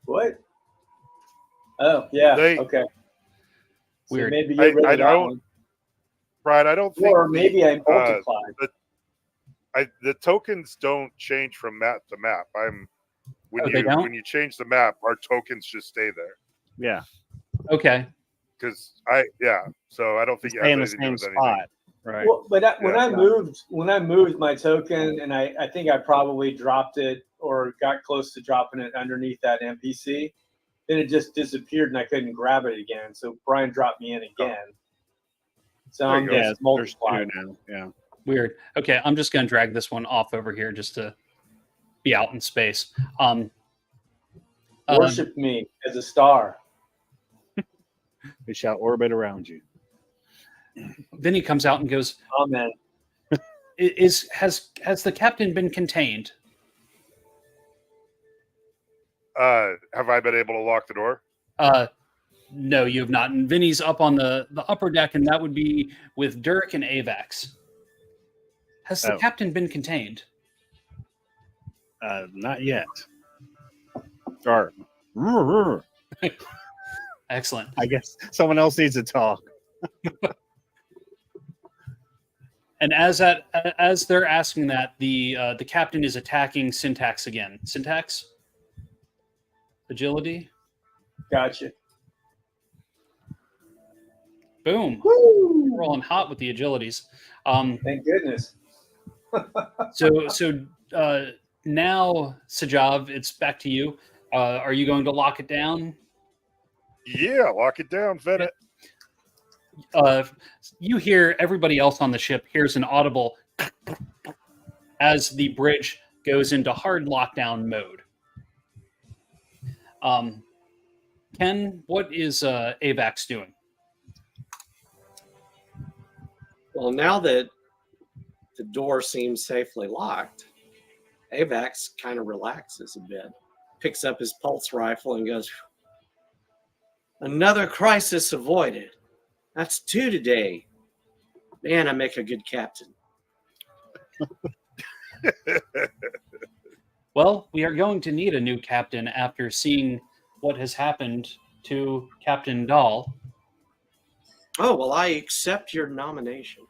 What? Oh, yeah. Okay. So Weird. maybe get rid of that one. Brian, I don't think Or maybe I multiplied. the tokens don't change from map to map. When you change the map, our tokens just stay there. Yeah. Okay. Because so I don't think Stay in the same spot. Right. Well, but when I moved my token, and I think I probably dropped it or got close to dropping it underneath that NPC, then it just disappeared and I couldn't grab it again. So Brian dropped me in again. So I'm just multiplying now. Yeah. Weird. Okay, I'm just going to drag this one off over here just to be out in space. Worship me as a star. We shall orbit around you. Vinny comes out and goes, Amen. Has the captain been contained? Have I been able to lock the door? No, you have not. And Vinny's up on the upper deck, and that would be with Dirk and Avax. Has the captain been contained? Not yet. Or, Excellent. I guess someone else needs to talk. And as they're asking that, the captain is attacking Syntax again. Syntax? Agility? Gotcha. Boom. Woo! Rolling hot with the agilities. Thank goodness. So now, Sajav, it's back to you. Are you going to lock it down? Yeah, lock it down, vet it. You hear everybody else on the ship hears an audible as the bridge goes into hard lockdown mode. Ken, what is AVAX doing? Well, now that the door seems safely locked, Avax kind of relaxes a bit, picks up his pulse rifle and goes, "Another crisis avoided. That's 2 today. Man, I make a good captain." Well, we are going to need a new captain after seeing what has happened to Captain Dahl. Oh, well, I accept your nomination.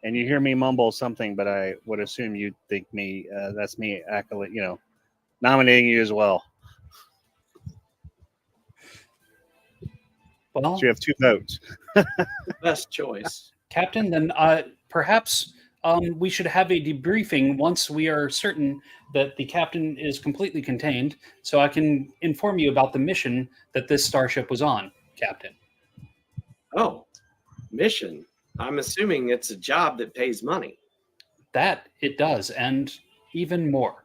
And you hear me mumble something, but I would assume you think that's me nominating you as well. Well, So you have 2 votes. Best choice. Captain, then perhaps we should have a debriefing once we are certain that the captain is completely contained, so I can inform you about the mission that this starship was on, Captain. Oh, mission. I'm assuming it's a job that pays money. That it does, and even more.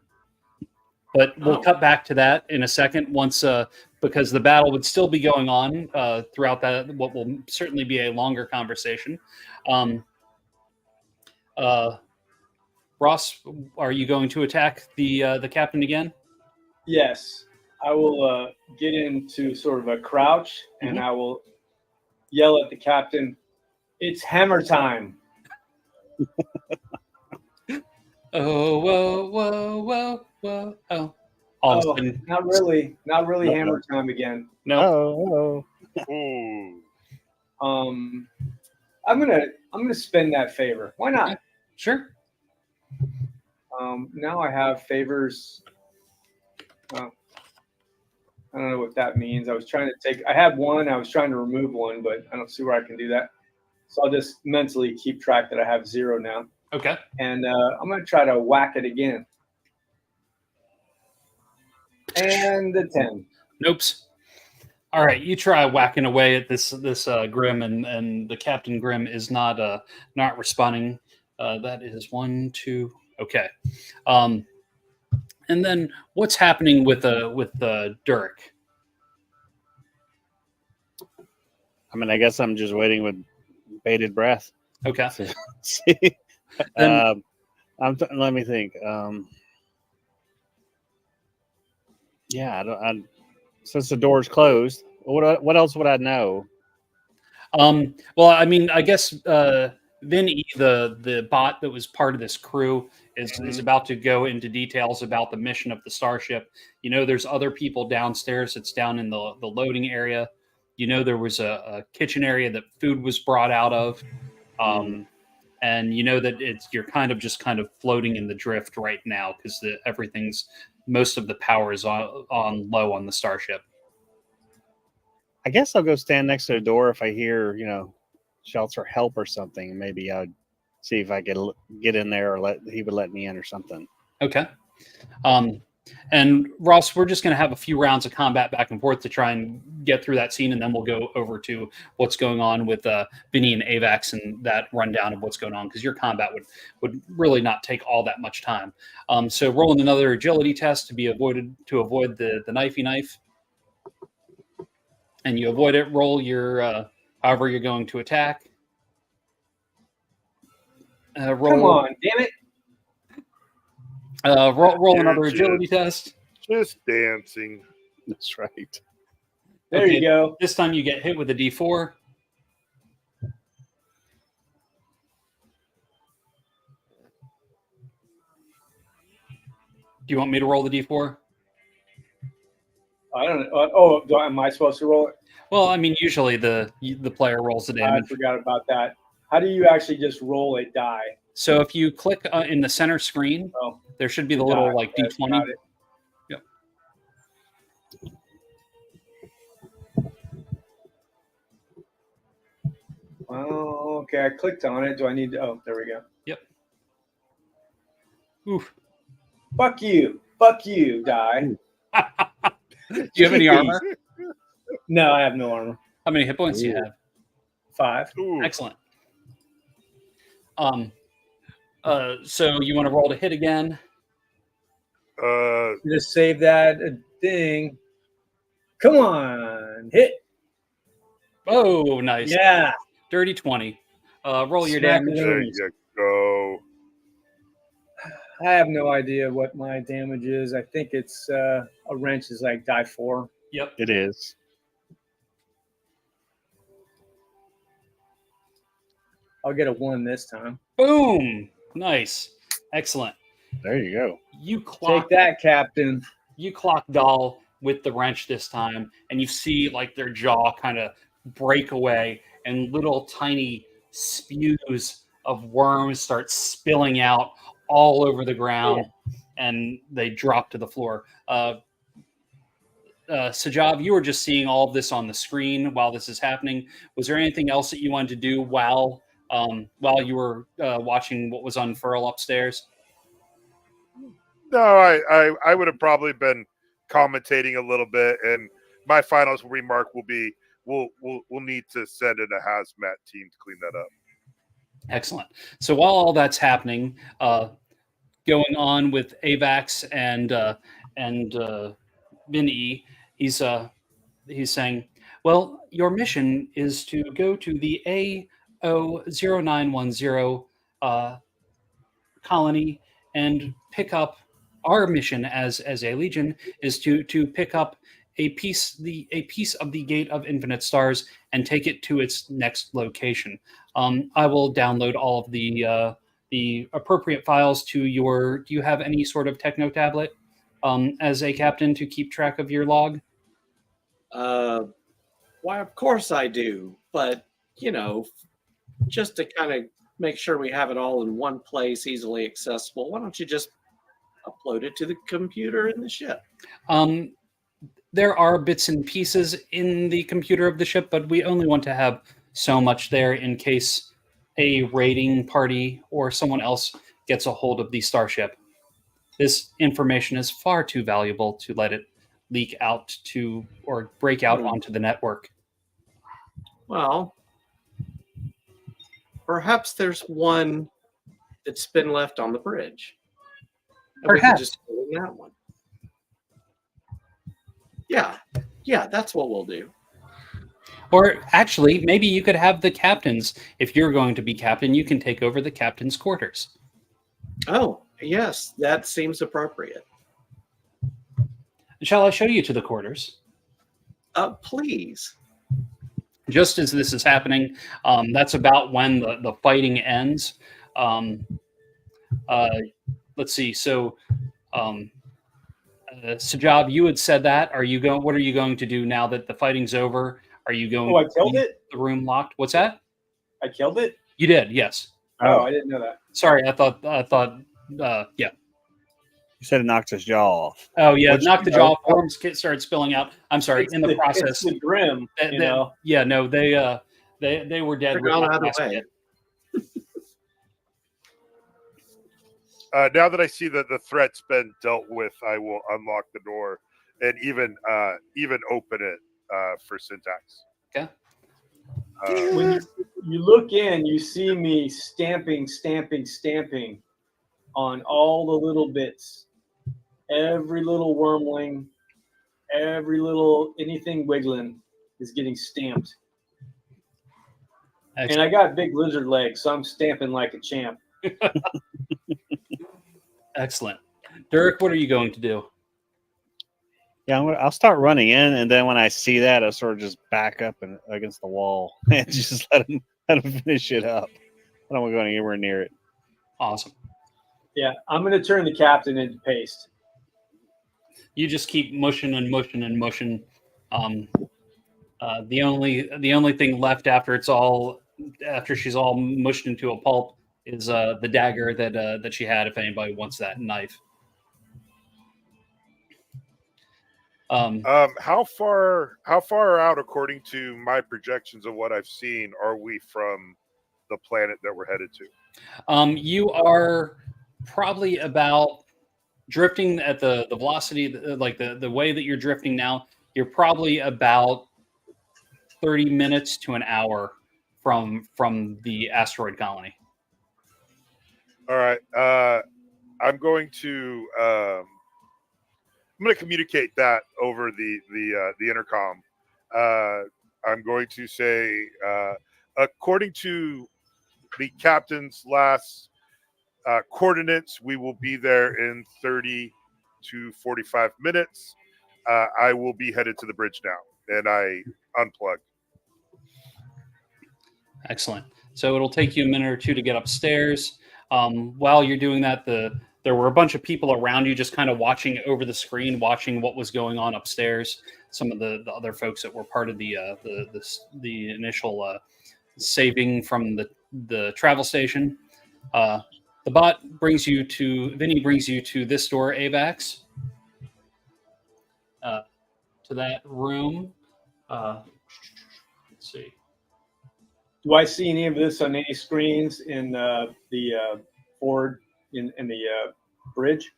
But we'll cut back to that in a second once, because the battle would still be going on throughout what will certainly be a longer conversation. Ross, are you going to attack the captain again? Yes, I will get into sort of a crouch, and I will yell at the captain, "It's hammer time!" Oh, whoa, whoa, whoa, whoa, oh! All of a sudden, not really hammer time again. no. Ooh. I'm gonna spend that favor. Why not? Sure. Now I have favors. I don't know what that means. I had one. I was trying to remove one, but I don't see where I can do that. So I'll just mentally keep track that I have 0 now. Okay. And I'm going to try to whack it again. And the 10. Nope. All right, you try whacking away at this Grimm, and the Captain Grimm is not responding. That is 1, 2. Okay. And then what's happening with Durek? I mean, I guess I'm just waiting with bated breath. Okay. See? Let me think. Since the door's closed, what else would I know? Well, I mean, I guess Vinny, the bot that was part of this crew, is about to go into details about the mission of the starship. You know, there's other people downstairs. It's down in the loading area. You know, there was a kitchen area that food was brought out of. And you know that you're kind of floating in the drift right now because most of the power is on low on the starship. I guess I'll go stand next to the door if I hear, shouts for help or something. Maybe I'd see if I could get in there, or he would let me in or something. Okay. And Ross, we're just going to have a few rounds of combat back and forth to try and get through that scene, and then we'll go over to what's going on with Vinny and Avax and that rundown of what's going on, because your combat would really not take all that much time. So rolling another agility test to avoid the knifey knife, and you avoid it. Roll your however you're going to attack. Roll, Come on, damn it! roll another agility test. Just dancing. That's right. There you go. This time you get hit with a D4. Do you want me to roll the D4? I don't know. Am I supposed to roll it? Well, I mean, usually the player rolls the I damage. forgot about that. How do you actually just roll a die? So if you click in the center screen, there should be the little D20. Yep. Oh, okay. I clicked on it. Do I need to? Oh, there we go. Yep. Oof. Fuck you, die. Do you have any armor? No, I have no armor. How many hit points do you have? 5. Ooh. Excellent. So you want to roll to hit again? Just save that thing. Come on, hit. Oh, nice. Yeah. Dirty 20. Roll your Smack damage. There loonies. you go. I have no idea what my damage is. I think it's a wrench is like die 4. Yep. It is. I'll get a 1 this time. Boom. Nice. Excellent. There you go. You clock Take that, Captain. you clock Doll with the wrench this time, and you see like their jaw kind of break away, and little tiny spews of worms start spilling out all over the ground, and they drop to the floor. Sajab, you were just seeing all of this on the screen while this is happening. Was there anything else that you wanted to do while you were watching what was unfurl upstairs? No, I would have probably been commentating a little bit, and my final remark will be we'll need to send in a hazmat team to clean that up. Excellent. So while all that's happening, going on with AVAX and Vinny, he's saying, well, your mission is to go to the AO0910 colony and pick up. Our mission as a legion is to pick up a piece of the Gate of Infinite Stars and take it to its next location. I will download all of the appropriate files to your. Do you have any sort of techno tablet as a captain to keep track of your log? Why, of course I do. But, just to kind of make sure we have it all in one place, easily accessible, why don't you just upload it to the computer in the ship? There are bits and pieces in the computer of the ship, but we only want to have so much there in case a raiding party or someone else gets a hold of the starship. This information is far too valuable to let it leak out to or break out onto the network. Well, perhaps there's one that's been left on the bridge. And we can Perhaps. just go in that one. Yeah, that's what we'll do. Or actually, maybe you could have the captains. If you're going to be captain, you can take over the captain's quarters. Oh, yes, that seems appropriate. Shall I show you to the quarters? Please. Just as this is happening, that's about when the fighting ends. Let's see. So, Sajab, you had said that. Are you going? What are you going to do now that the fighting's over? Are you going? Oh, I to killed leave it? The room locked. What's that? I killed it? You did. Yes. Oh, I didn't know that. Sorry. I thought. Yeah. You said it knocked his jaw off. Oh yeah. Which- Knock the jaw. Worms started spilling out. I'm sorry. It's in the process. It's the Grimm, Yeah. No. They were dead. They're with gone that out of last the way. bit. Now that I see that the threat's been dealt with, I will unlock the door and even open it for syntax. Okay. When you look in, you see me stamping on all the little bits. Every little wormling, every little anything wiggling is getting stamped. And Excellent. I got big lizard legs, so I'm stamping like a champ. Excellent. Derek, what are you going to do? Yeah, I'll start running in, and then when I see that, I'll sort of just back up and against the wall and just let him finish it up. I don't want to go anywhere near it. Awesome. Yeah, I'm going to turn the captain into paste. You just keep mushing and mushing and mushing. The only thing left after she's all mushed into a pulp is the dagger that she had. If anybody wants that knife. How far out, according to my projections of what I've seen, are we from the planet that we're headed to? You are probably about drifting at the velocity, like the way that you're drifting now. You're probably about 30 minutes to an hour from the asteroid colony. All right. I'm going to going to communicate that over the intercom. I'm going to say, according to the captain's last coordinates, we will be there in 30 to 45 minutes. I will be headed to the bridge now, and I unplug. Excellent. So it'll take you a minute or two to get upstairs. While you're doing that, there were a bunch of people around you just kind of watching over the screen, watching what was going on upstairs. Some of the other folks that were part of the initial saving from the travel station. The bot brings you to Vinny brings you to this door, AVAX. To that room. Let's see. Do I see any of this on any screens in the forward in the bridge,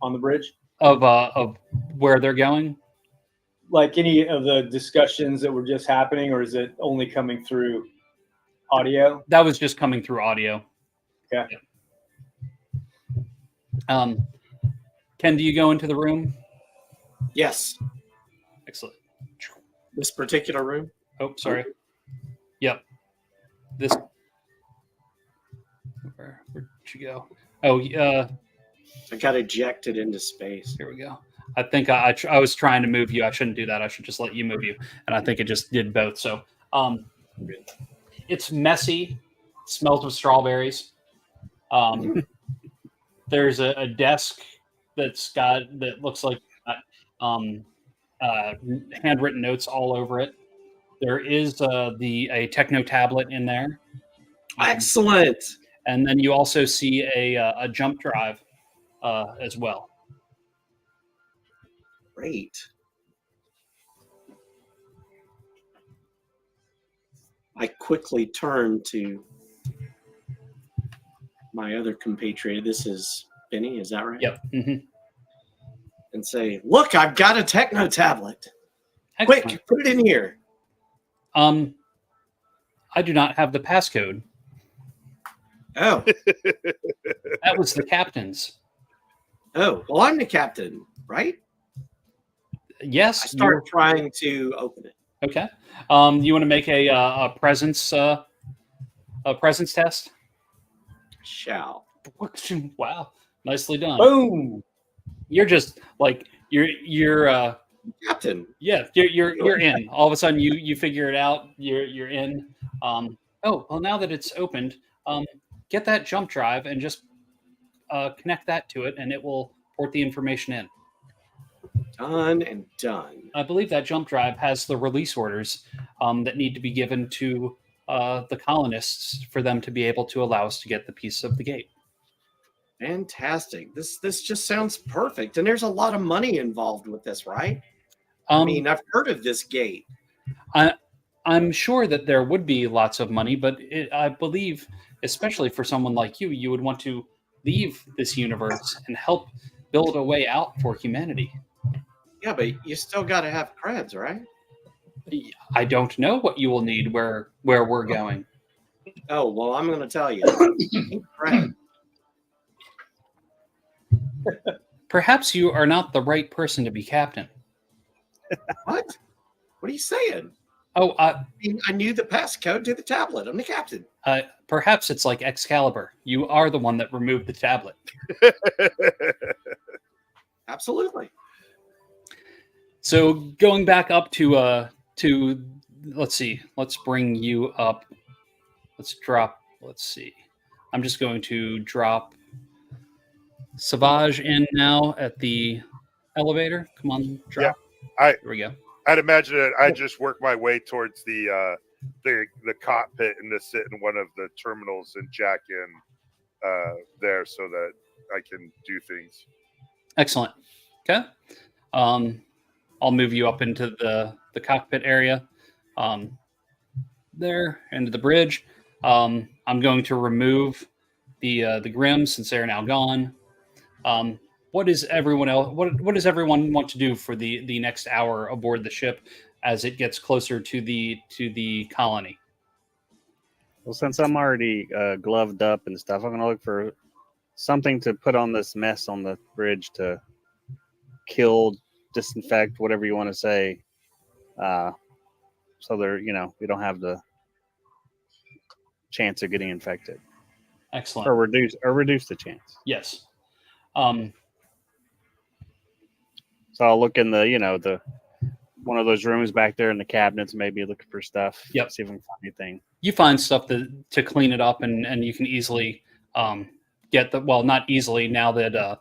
on the bridge? Of where they're going? Like any of the discussions that were just happening, or is it only coming through audio? That was just coming through audio. Yeah. Ken, do you go into the room? Yes. Excellent. This particular room? Oh, sorry. Yep. This. Where'd you go? Oh, I got ejected into space. here we go. I think I was trying to move you. I shouldn't do that. I should just let you move you. And I think it just did both. So it's messy. It smells of strawberries. There's a desk that looks like handwritten notes all over it. There is a techno tablet in there. Excellent. And then you also see a jump drive as well. Great. I quickly turn to my other compatriot. This is Benny, is that right? Yep. Mm-hmm. And say, look, I've got a techno tablet. Excellent. Quick, put it in here. I do not have the passcode. Oh. That was the captain's. Oh, well, I'm the captain, right? Yes. I start trying to open it. Okay. You want to make a presence test? Shall. Wow, nicely done. Boom. You're just like you're Captain. yeah, you're in. All of a sudden you figure it out. You're in. Oh, well, now that it's opened, get that jump drive and just connect that to it, and it will port the information in. Done and done. I believe that jump drive has the release orders that need to be given to the colonists for them to be able to allow us to get the piece of the gate. Fantastic. This just sounds perfect. And there's a lot of money involved with this, right? I mean, I've heard of this gate. I'm sure that there would be lots of money, but I believe, especially for someone like you, you would want to leave this universe and help build a way out for humanity. Yeah, but you still got to have creds, right? I don't know what you will need where we're going. Oh, well, I'm going to tell you. Cred. Perhaps you are not the right person to be captain. What? What are you saying? Oh, I knew the passcode to the tablet. I'm the captain. Perhaps it's like Excalibur. You are the one that removed the tablet. Absolutely. So going back up to let's see. Let's bring you up. Let's see. I'm just going to drop Savage in now at the elevator. Come on, drop. Yeah, here we go. I'd imagine that I just work my way towards the cockpit and just sit in one of the terminals and jack in there so that I can do things. Excellent. Okay. I'll move you up into the cockpit area. There into the bridge. I'm going to remove the Grimm since they're now gone. What is everyone else? What does everyone want to do for the next hour aboard the ship as it gets closer to the colony? Well, since I'm already gloved up and stuff, I'm gonna look for something to put on this mess on the bridge to kill, disinfect, whatever you want to say. So they're, we don't have the chance of getting infected, Excellent. or reduce the chance. Yes. So I'll look in the one of those rooms back there in the cabinets, maybe looking for stuff. Yep. See if we can find anything. You find stuff to clean it up, and you can easily get not easily now that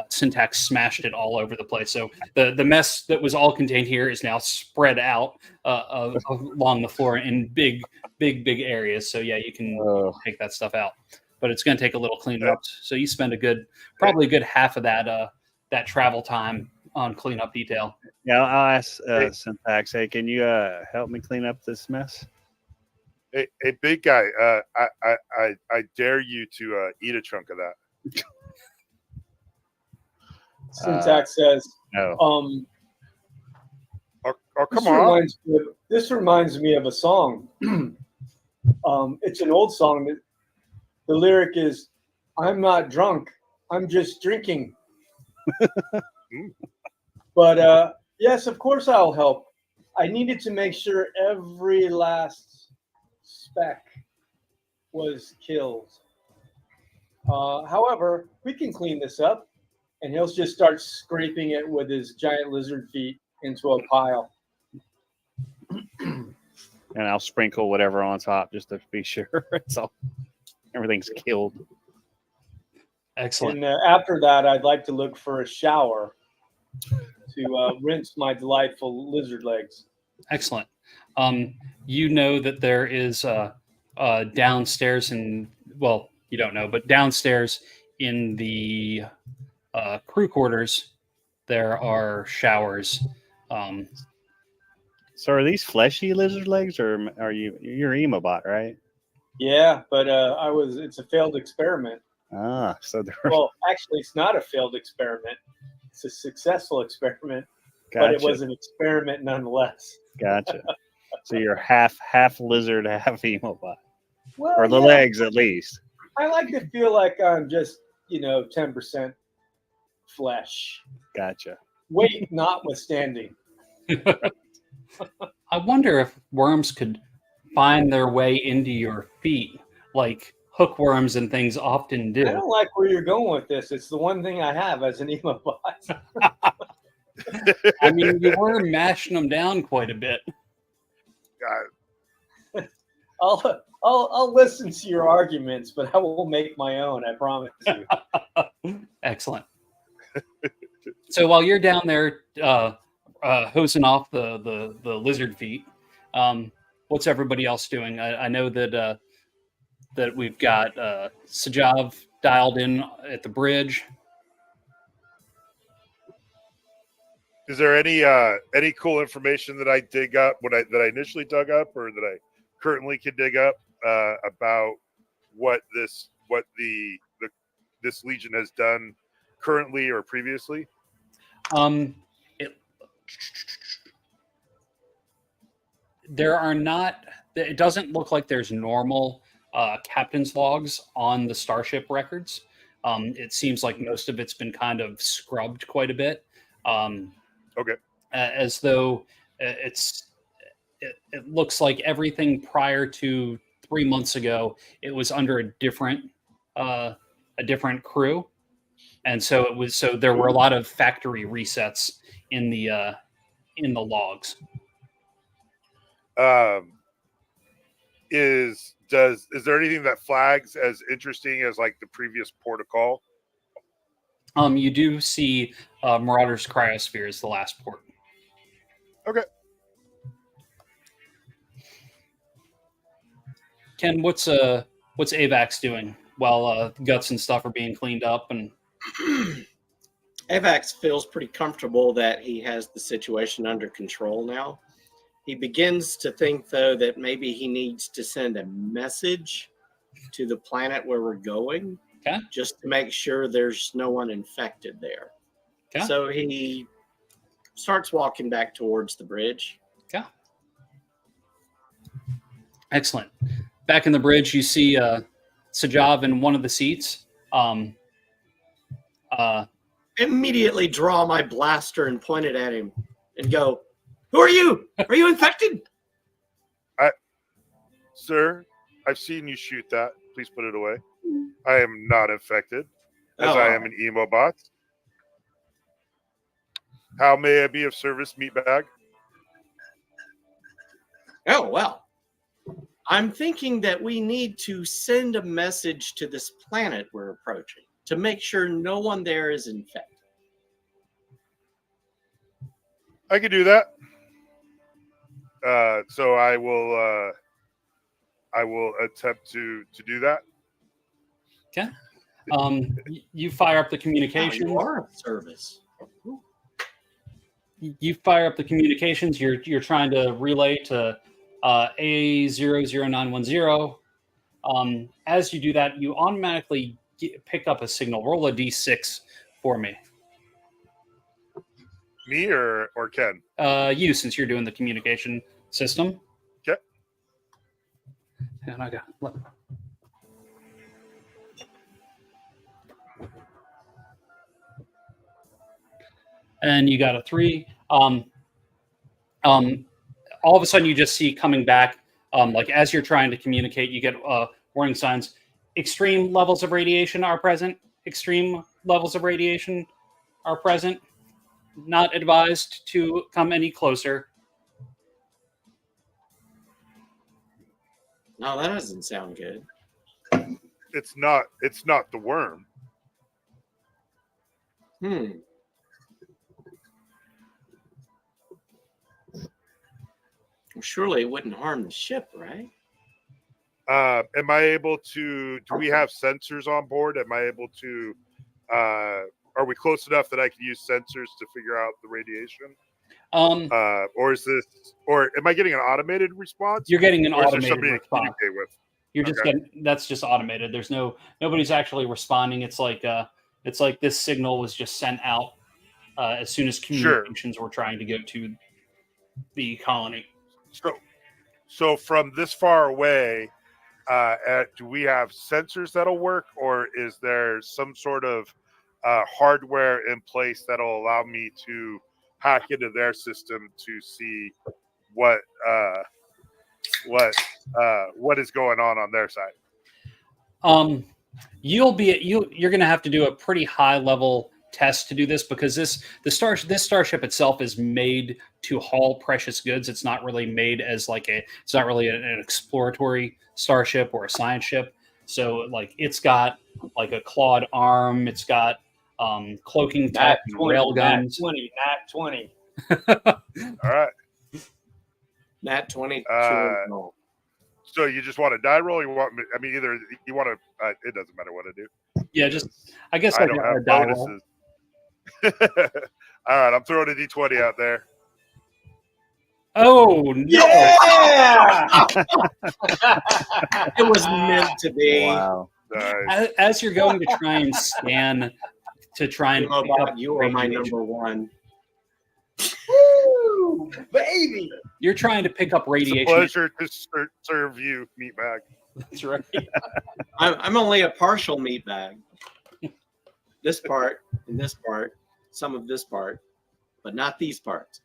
Syntax smashed it all over the place. So the mess that was all contained here is now spread out along the floor in big areas. So yeah, you can take that stuff out, but it's going to take a little cleaning up. So you spend probably a good half of that travel time on cleanup detail. Yeah, I'll ask Syntax. Hey, can you help me clean up this mess? Hey, big guy, I dare you to eat a chunk of that. Syntax says, No. Come on. This reminds me of a song. It's an old song. That the lyric is, "I'm not drunk, I'm just drinking." But yes, of course I'll help. I needed to make sure every last speck was killed. However, we can clean this up. And he'll just start scraping it with his giant lizard feet into a pile. And I'll sprinkle whatever on top just to be sure everything's killed. Excellent. And after that, I'd like to look for a shower to rinse my delightful lizard legs. Excellent. You know that there is downstairs you don't know, but downstairs in the crew quarters, there are showers. So are these fleshy lizard legs, or you're Emobot, right? Yeah, but it's a failed experiment. So Well, actually, it's not a failed experiment. It's a successful experiment, gotcha. but it was an experiment nonetheless. Gotcha. So you're half lizard, half Emobot, Well, or the yeah, legs at least. I like to feel like I'm just 10% flesh. Gotcha. Weight notwithstanding. I wonder if worms could find their way into your feet, like hookworms and things often do. I don't like where you're going with this. It's the one thing I have as an Emobot. I mean, you were mashing them down quite a bit. I'll listen to your arguments, but I will make my own. I promise you. Excellent. So while you're down there hosing off the lizard feet, what's everybody else doing? I know that we've got Sajav dialed in at the bridge. Is there any cool information that I dig up that I initially dug up, or that I currently can dig up about what this Legion has done currently or previously? It doesn't look like there's normal captain's logs on the Starship records. It seems like most of it's been kind of scrubbed quite a bit. Okay. As though it looks like everything prior to 3 months ago, it was under a different crew. And so there were a lot of factory resets in the logs. Is there anything that flags as interesting as like the previous port of call? You do see Marauder's Cryosphere is the last port. Okay. Ken, what's AVAX doing while guts and stuff are being cleaned up? And AVAX feels pretty comfortable that he has the situation under control now. He begins to think, though, that maybe he needs to send a message to the planet where we're going, okay, just to make sure there's no one infected there. Okay. So he starts walking back towards the bridge. Okay. Excellent. Back in the bridge, you see Sajav in one of the seats. immediately draw my blaster and point it at him and go, "Who are you? Are you infected?" Sir, I've seen you shoot that. Please put it away. I am not infected, as Oh, I am an emo bot. How may I be of service, meatbag? Oh, well. I'm thinking that we need to send a message to this planet we're approaching to make sure no one there is infected. I can do that. So I will attempt to do that. You fire up the Wow, communications. you are of service. You fire up the communications. You're trying to relay to A00910. As you do that, you automatically pick up a signal. Roll a d6 for me. Me or Ken? You, since you're doing the communication system. Okay. And I got. And you got a 3. All of a sudden, you just see coming back, like as you're trying to communicate, you get warning signs. Extreme levels of radiation are present. Extreme levels of radiation are present. Not advised to come any closer. No, that doesn't sound good. It's not the worm. Well, surely it wouldn't harm the ship, right? Am I able to? Do we have sensors on board? Am I able to? Are we close enough that I can use sensors to figure out the radiation? Or is this? Or am I getting an automated response? You're getting an or is there automated somebody to response. communicate with? You're just Okay. getting, that's just automated. There's nobody's actually responding. It's like this signal was just sent out as soon as communications were trying to go to the colony. So from this far away, do we have sensors that'll work, or is there some sort of hardware in place that'll allow me to hack into their system to see what is going on their side? You're going to have to do a pretty high level test to do this, because this starship itself is made to haul precious goods. It's not really made as it's not really an exploratory starship or a science ship. So like it's got like a clawed arm. It's got cloaking tech, rail guns. Nat 20. All right. Nat 20. So you just want a die roll? You want me? I mean, either you want to. It doesn't matter what I do. Yeah, I guess I don't have a die roll. bonuses. All right, I'm throwing a d20 out there. Oh no! Yeah! It was meant to be. Wow. Nice. As you're going to try and scan to try and Oh, pick up God, you are my radiation, number one. Woo! Baby! you're trying to pick up It's a radiation. pleasure to serve you, meatbag. That's right. I'm only a partial meat bag. This part and this part, some of this part, but not these parts.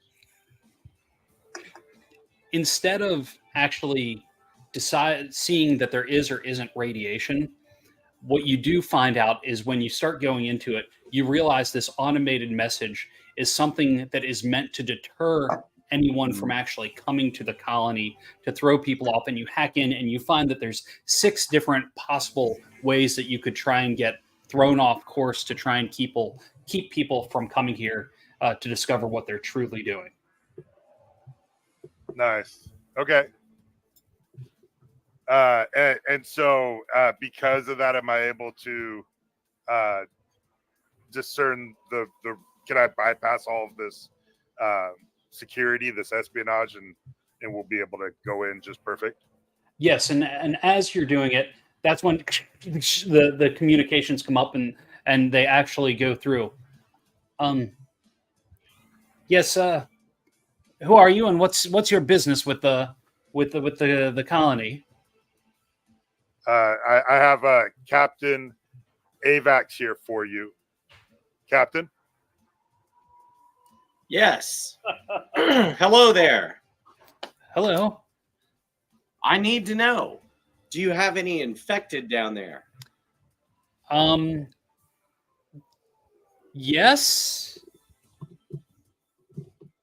Instead of actually seeing that there is or isn't radiation, what you do find out is when you start going into it, you realize this automated message is something that is meant to deter anyone from actually coming to the colony to throw people off. And you hack in and you find that there's 6 different possible ways that you could try and get thrown off course to try and keep people from coming here to discover what they're truly doing. Nice. Okay. And so because of that, am I able to discern the can I bypass all of this security, this espionage, and we'll be able to go in just perfect? Yes, and as you're doing it, that's when the communications come up and they actually go through. Yes, who are you, and what's your business with the colony? I have Captain Avax here for you. Captain? Yes. Hello there. Hello. I need to know. Do you have any infected down there? Yes.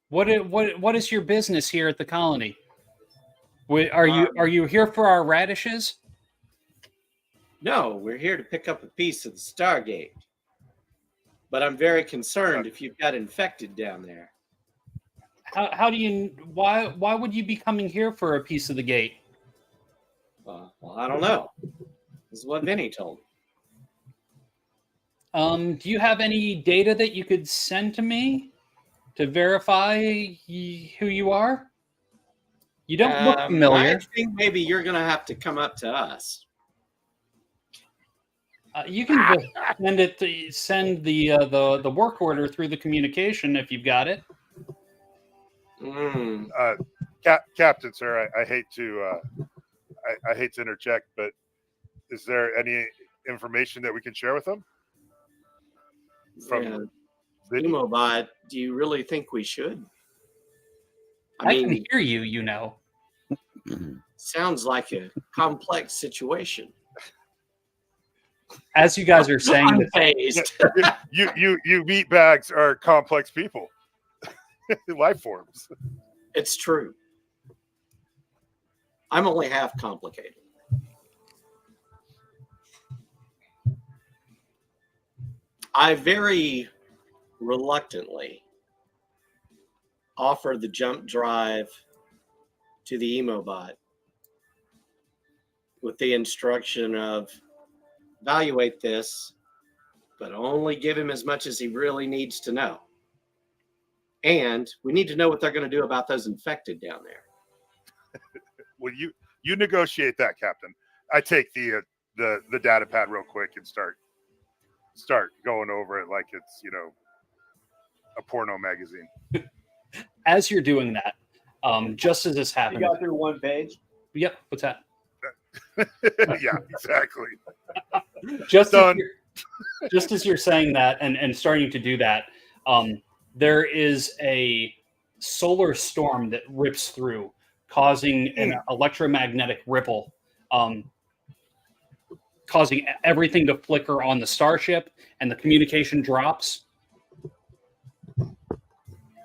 What is your business here at the colony? Are you here for our radishes? No, we're here to pick up a piece of the Stargate. But I'm very concerned if you've got infected down there. How do you why would you be coming here for a piece of the gate? Well, I don't know. This is what Vinny told me. Do you have any data that you could send to me to verify who you are? You don't look familiar. I think maybe you're going to have to come up to us. You can just send the work order through the communication if you've got it. Captain, sir, I hate to I hate to interject, but is there any information that we can share with them? From Emobot, do you really think we should? I can hear you, you know. Sounds like a complex situation. As you guys are saying, you meat bags are complex people, life forms. It's true. I'm only half complicated. I very reluctantly offer the jump drive to the Emobot with the instruction of evaluate this, but only give him as much as he really needs to know. And we need to know what they're going to do about those infected down there. Well, you negotiate that, Captain. I take the data pad real quick and start going over it like it's, you know, a porno magazine. As you're doing that, just as this happened. You got through one page? Yep. What's that? Yeah, exactly. Just as you're saying that and starting to do that, there is a solar storm that rips through, causing an electromagnetic ripple, causing everything to flicker on the starship, and the communication drops.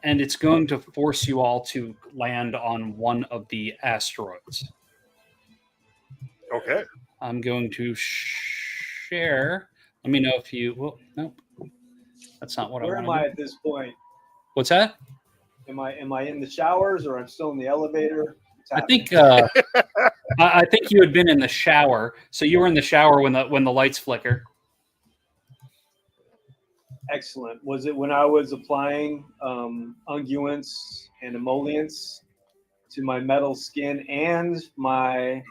And it's going to force you all to land on one of the asteroids. Okay. I'm going to share. Let me know if you. Well, nope. That's not what I want. Where am I at this point? What's that? Am I in the showers or I'm still in the elevator? I think I think you had been in the shower, so you were in the shower when the lights flicker. Excellent. Was it when I was applying unguents and emollients to my metal skin and my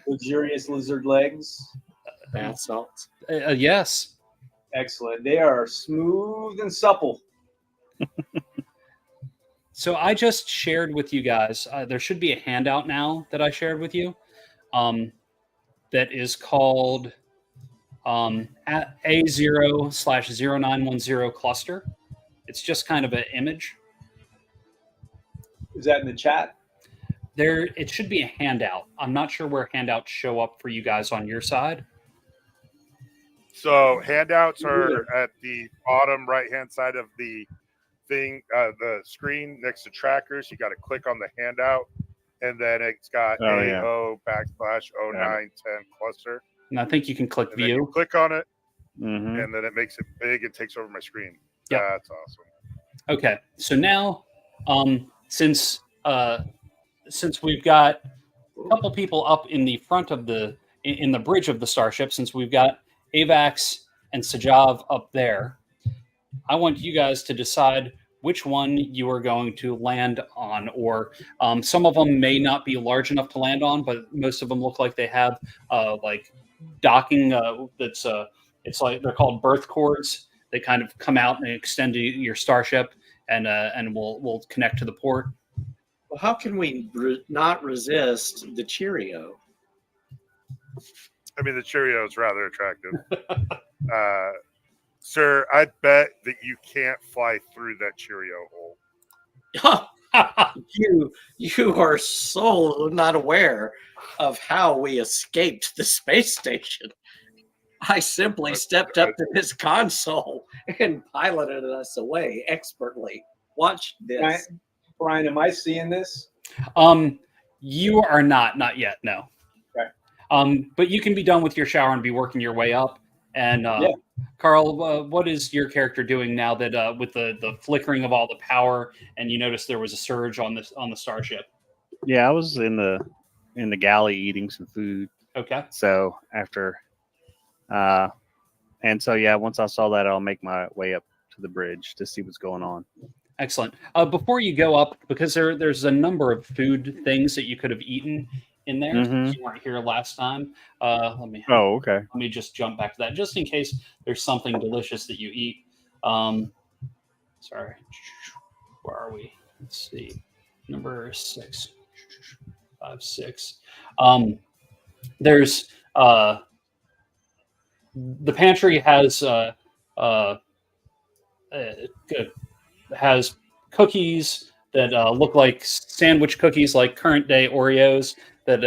luxurious lizard legs? Bath salts. Yes. Excellent. They are smooth and supple. So I just shared with you guys. There should be a handout now that I shared with you, that is called at A0/0910 cluster. It's just kind of an image. Is that in the chat? There, it should be a handout. I'm not sure where handouts show up for you guys on your side. So handouts are at the bottom right-hand side of the thing, the screen next to trackers. You got to click on the handout, and then it's got AO/0910 cluster. And I think you can click And then view. you click on it, Mm-hmm. and then it makes it big and takes over my screen. Yep. That's awesome. Okay, so now since we've got a couple people up in the front of in the bridge of the starship, since we've got Avax and Sajav up there, I want you guys to decide which one you are going to land on, or some of them may not be large enough to land on, but most of them look like they have like docking. It's like they're called birth cords. They kind of come out and extend to your starship, and we'll connect to the port. Well, how can we not resist the Cheerio? I mean, the Cheerio is rather attractive. Sir, I bet that you can't fly through that Cheerio hole. You are so not aware of how we escaped the space station. I simply stepped up to this console and piloted us away expertly. Watch this. Brian, am I seeing this? You are not yet. No. Okay. But you can be done with your shower and be working your way up. And Yeah. Carl, what is your character doing now that with the flickering of all the power, and you noticed there was a surge on the starship? Yeah, I was in the galley eating some food. Okay. So after, and so yeah, once I saw that, I'll make my way up to the bridge to see what's going on. Excellent. Before you go up, because there's a number of food things that you could have eaten in there. Mhm. You weren't here last time. Oh, okay. Let me just jump back to that, just in case there's something delicious that you eat. Sorry, where are we? Let's see, number 6, 5, 6. There's the pantry has has cookies that look like sandwich cookies, like current day Oreos that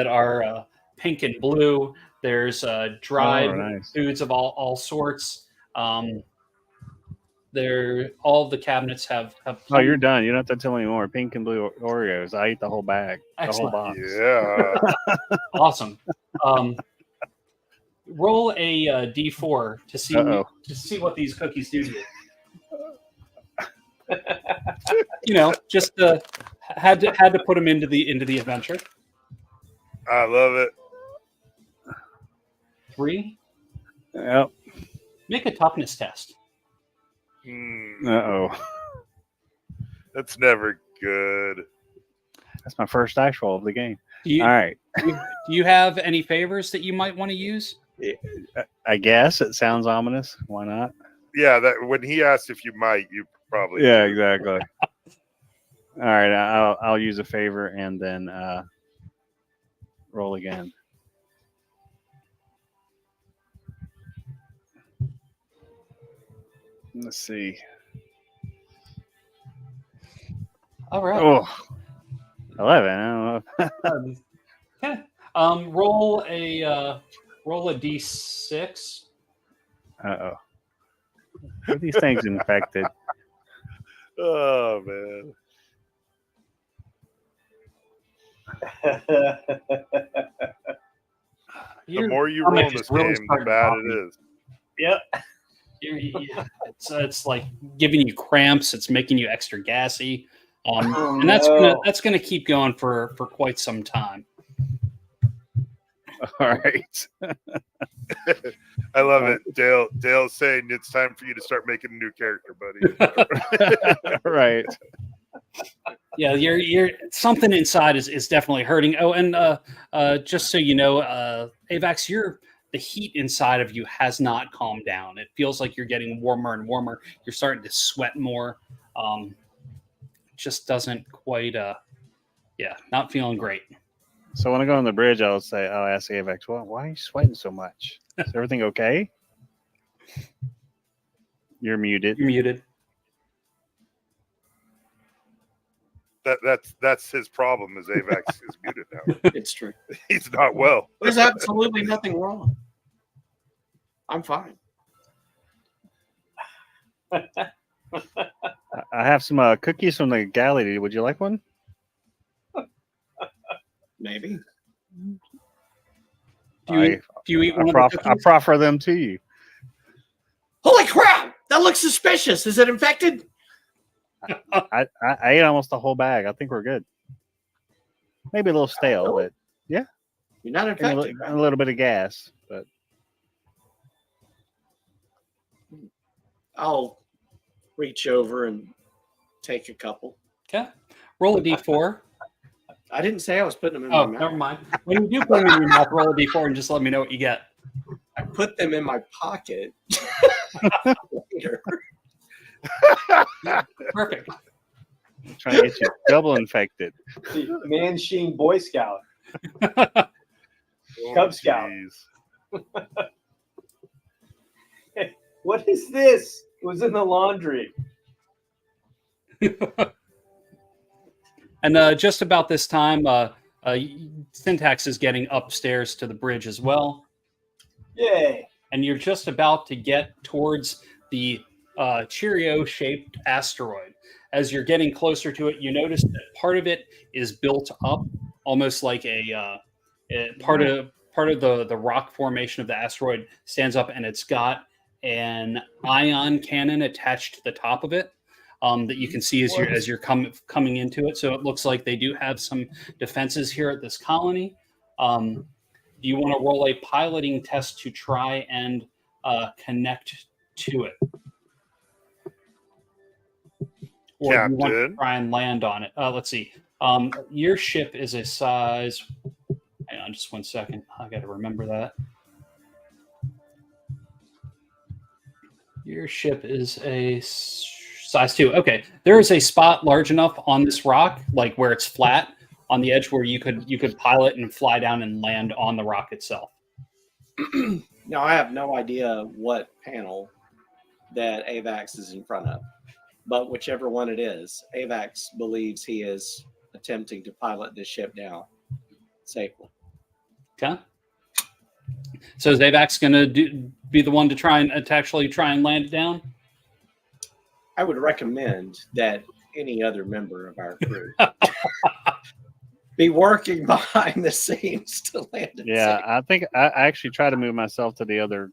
are pink and blue. There's dried nice. foods of all sorts. All the cabinets have. Oh, you're done. You don't have to tell me more. Pink and blue Oreos. I eat the whole bag, Excellent. the whole box. Yeah. Awesome. Roll a d4 to see what these cookies do to you. Just had to put them into the adventure. I love it. 3. Yep. Make a toughness test. That's never good. That's my first dice roll of the game. Do All right. you have any favors that you might want to use? I guess it sounds ominous. Why not? Yeah, that when he asked if you might, you probably. Yeah, exactly. All right, I'll use a favor and then roll again. Let's see. All right. Oh, 11. I don't know. Okay. Roll a d6. Uh-oh. Are these things infected? Oh man. The more you roll in this game, the bad it is. Yep. It's like giving you cramps. It's making you extra gassy, and that's gonna keep going for quite some time. All right. I love it. Dale's saying it's time for you to start making a new character, buddy. Right. Yeah, you're something inside is definitely hurting. Oh, and just so you know, Avax, the heat inside of you has not calmed down. It feels like you're getting warmer and warmer. You're starting to sweat more. Just doesn't quite. Not feeling great. So when I go on the bridge, I'll ask Avax, well, why are you sweating so much? Is everything okay? You're muted. You're muted. That's his problem. Is Avax is muted now. It's true. He's not well. There's absolutely nothing wrong. I'm fine. I have some cookies from the galley. Would you like one? Maybe. Do you eat one of the I cookies? proffer them to you. Holy crap! That looks suspicious. Is it infected? I ate almost the whole bag. I think we're good. Maybe a little stale, but yeah. You're not infected. A little bit of gas, but I'll reach over and take a couple. Okay. Roll a d4. I didn't say I was putting them in my mouth. Never mind. When you do put them in your mouth, roll a d4 and just let me know what you get. I put them in my pocket later. Perfect. I'm trying to get you double infected. Man-Sheen Boy Scout. Cub Scout. Jeez. What is this? It was in the laundry. And just about this time, Syntax is getting upstairs to the bridge as well. Yay! And you're just about to get towards the Cheerio-shaped asteroid. As you're getting closer to it, you notice that part of it is built up, almost like part of the rock formation of the asteroid stands up, and it's got an ion cannon attached to the top of it. That you can see as you're coming into it. So it looks like they do have some defenses here at this colony. Do you want to roll a piloting test to try and connect to it? Or do you want to try and land on it? Let's see. Your ship is a size... Hang on just 1 second. I got to remember that. Your ship is a size 2. Okay. There is a spot large enough on this rock, like where it's flat, on the edge where you could pilot and fly down and land on the rock itself. Now, I have no idea what panel that AVAX is in front of, but whichever one it is, AVAX believes he is attempting to pilot this ship down safely. Okay. So is AVAX going to be the one to actually try and land it down? I would recommend that any other member of our crew be working behind the scenes to land it. Yeah, safe. I think I actually tried to move myself to the other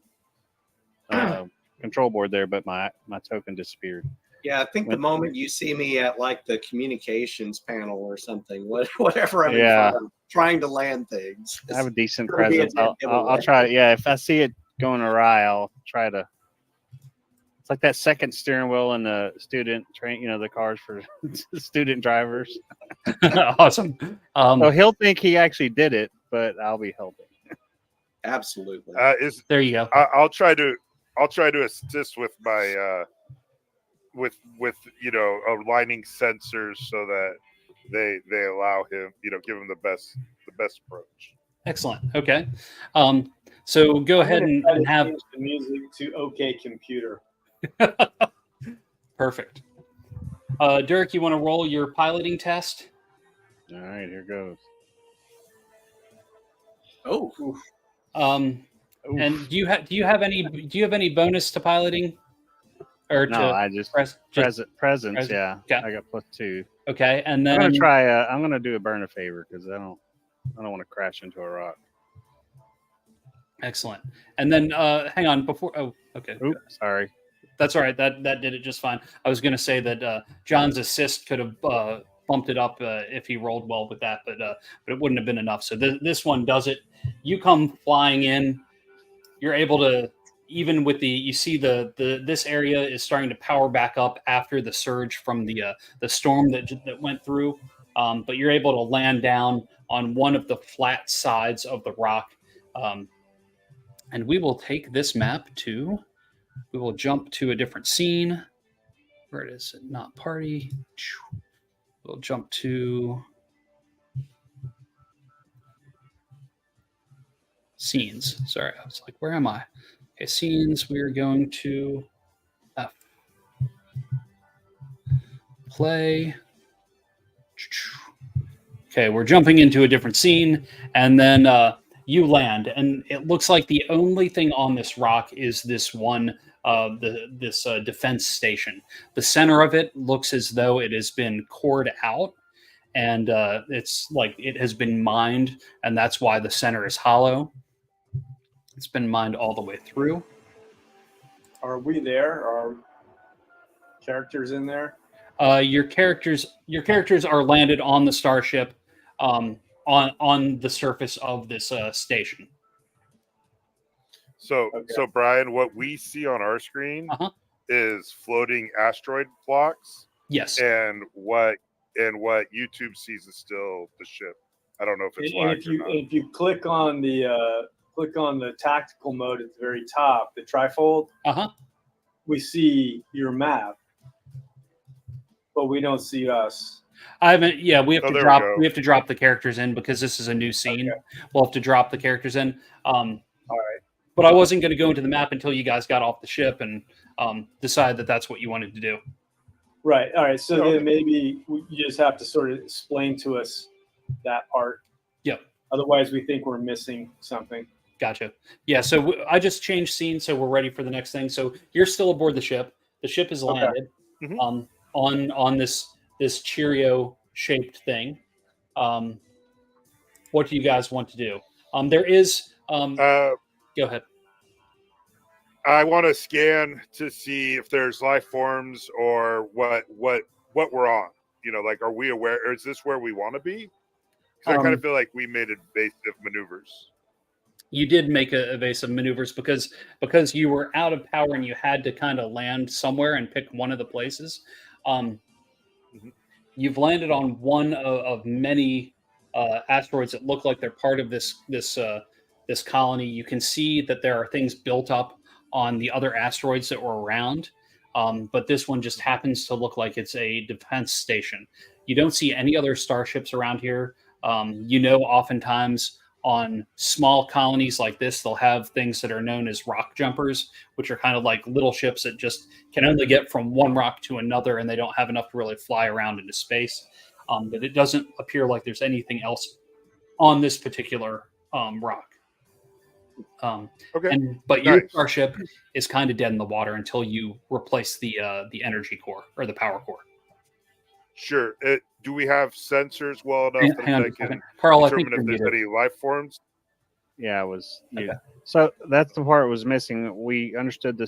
control board there, but my token disappeared. Yeah, I think the moment you see me at like the communications panel or something, whatever I'm in front of, trying to land things. I have a decent gonna be a presence. dead I'll giveaway. try. Yeah, if I see it going awry, I'll try to. It's like that second steering wheel in the student train. The cars for student drivers. Awesome. So he'll think he actually did it, but I'll be helping. Absolutely. There you go. I'll try to assist with my with aligning sensors so that they allow him, give him the best approach. Excellent. Okay. So go ahead and have change the music to OK Computer. perfect. Dirk, you want to roll your piloting test? All right, here goes. Oh, And do you have any bonus to piloting? Or No, I just presence. present. Yeah, Okay. I got +2. Okay, and then I'm gonna try. I'm gonna do a burn a favor because I don't want to crash into a rock. excellent. And then hang on before. Oh, okay. Oops, sorry. That's all right. That did it just fine. I was going to say that John's assist could have bumped it up if he rolled well with that, but it wouldn't have been enough. So this one does it. You come flying in. You're able to, even with you see this area is starting to power back up after the surge from the storm that went through. But you're able to land down on one of the flat sides of the rock. And we will take this map to. We will jump to a different scene. Where it is? Not party. We'll jump to scenes. Sorry, I was like, where am I? Okay, scenes. We are going to F. Play. Okay, we're jumping into a different scene, and then you land, and it looks like the only thing on this rock is this one. This defense station. The center of it looks as though it has been cored out, and it's like it has been mined, and that's why the center is hollow. It's been mined all the way through. Are we there? Are characters in there? Your characters are landed on the starship, on the surface of this station. So, Okay. so Brian, what we see on our screen is floating asteroid blocks, Yes. and what YouTube sees is still the ship. I don't know if it's And lagged or not. if you click on the tactical mode at the very top, the trifold, we see your map, but we don't see us. I haven't. Yeah, we have to there we drop. go. We have to drop the characters in because this is a new scene. Okay. We'll have to drop the characters in. All right. But I wasn't going to go into the map until you guys got off the ship and decide that that's what you wanted to do. Right. All right. So Okay. then maybe you just have to sort of explain to us that part. Yep. Otherwise, we think we're missing something. Gotcha. Yeah. So I just changed scenes, so we're ready for the next thing. So you're still aboard the ship. The ship is Okay. landed Mhm. on this Cheerio shaped thing. What do you guys want to do? There is. Go ahead. I want to scan to see if there's life forms or what we're on. You know, like, are we aware? Or is this where we want to be? Because I kind of feel like we made evasive maneuvers. You did make evasive maneuvers because you were out of power and you had to kind of land somewhere and pick one of the places. Mhm. You've landed on one of many asteroids that look like they're part of this colony. You can see that there are things built up on the other asteroids that were around, but this one just happens to look like it's a defense station. You don't see any other starships around here. Oftentimes on small colonies like this, they'll have things that are known as rock jumpers, which are kind of like little ships that just can only get from one rock to another, and they don't have enough to really fly around into space. But it doesn't appear like there's anything else on this particular rock. Okay. But your Nice. starship is kind of dead in the water until you replace the energy core or the power core. Sure. Do we have sensors well enough Hang on that a they can second. Carl, I think determine you're if there's muted. any life forms? Yeah, it was. Okay. So that's the part that was missing. We understood the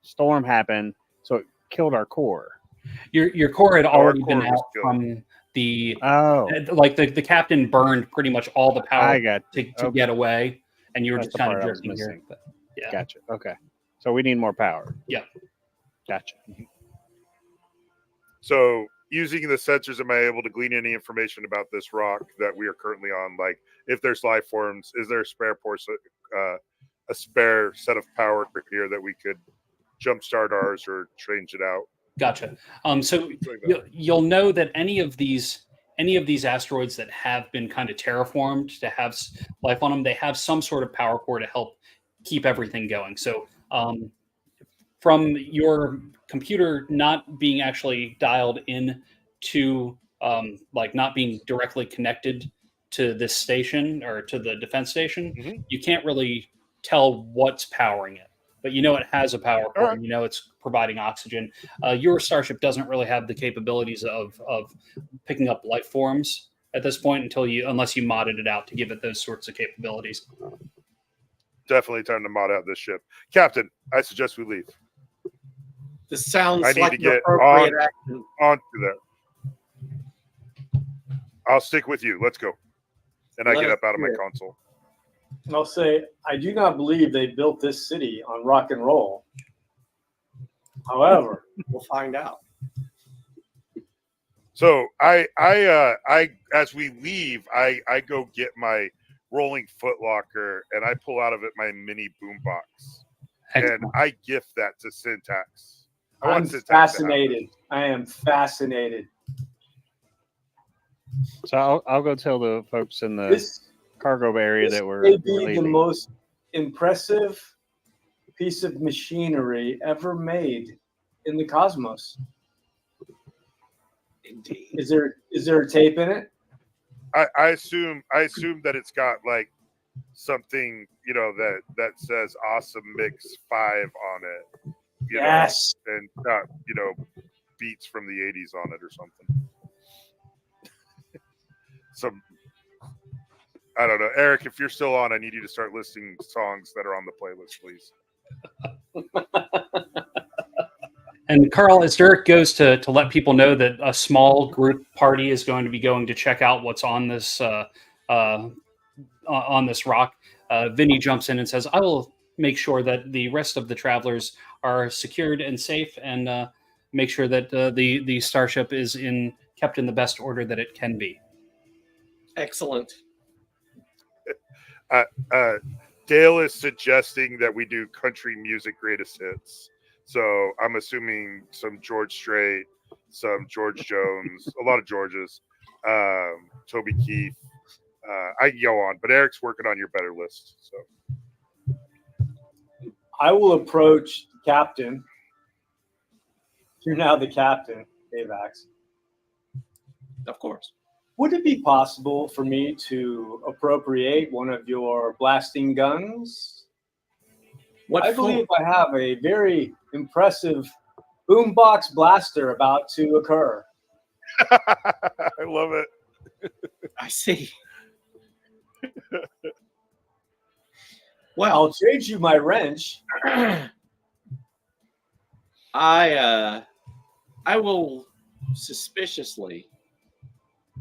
storm happened, so it killed our core. Your core had Oh, our already been core was out killed. from the Oh, like the captain burned pretty much all the power I got you. to get away, and you were That's just the kind of part I was drifting here. missing. But yeah, Gotcha. Okay. So we need more power. Yeah. Gotcha. So, using the sensors, am I able to glean any information about this rock that we are currently on? Like, if there's life forms, is there a spare set of power here that we could jumpstart ours or change it out? Gotcha. So Like that. you'll know that any of these asteroids that have been kind of terraformed to have life on them, they have some sort of power core to help keep everything going. So from your computer not being actually dialed in to like not being directly connected to this station or to the defense station, Mhm. you can't really tell what's powering it. But you know it has a power core, All right. and you know it's providing oxygen. Your starship doesn't really have the capabilities of picking up life forms at this point unless you modded it out to give it those sorts of capabilities. Definitely time to mod out this ship. Captain, I suggest we leave. This sounds I need like to an get appropriate action. On to that. I'll stick with you. Let's go. And I Let get us up out of my do it. console. I'll say I do not believe they built this city on rock and roll. However, We'll find out. So I as we leave, I go get my rolling footlocker and I pull out of it my mini boombox. And I gift that to Syntax. I I'm want Syntax to have fascinated. I am fascinated. So I'll go tell the folks in the This cargo area This that we're may be the leaving. most impressive piece of machinery ever made in the cosmos. Indeed. Is there a tape in it? I assume that it's got like something, you know, that says Awesome Mix 5 on it. You Yes. know, and got, you know, beats from the 80s on it or something. Some, I don't know. Eric, if you're still on, I need you to start listing songs that are on the playlist, please. And Carl, as Derek goes to let people know that a small group party is going to be going to check out what's on this rock, Vinny jumps in and says, "I will make sure that the rest of the travelers are secured and safe, and make sure that the starship is kept in the best order that it can be." Excellent. Dale is suggesting that we do country music greatest hits. So I'm assuming some George Strait, some George Jones, a lot of Georges, Toby Keith. I can go on, but Eric's working on your better list. So I will approach the captain. You're now the captain, Avax. Of course. Would it be possible for me to appropriate one of your blasting guns? What I for? believe I have a very impressive boombox blaster about to occur. I love it. I see. Well, I'll trade you my wrench. I will suspiciously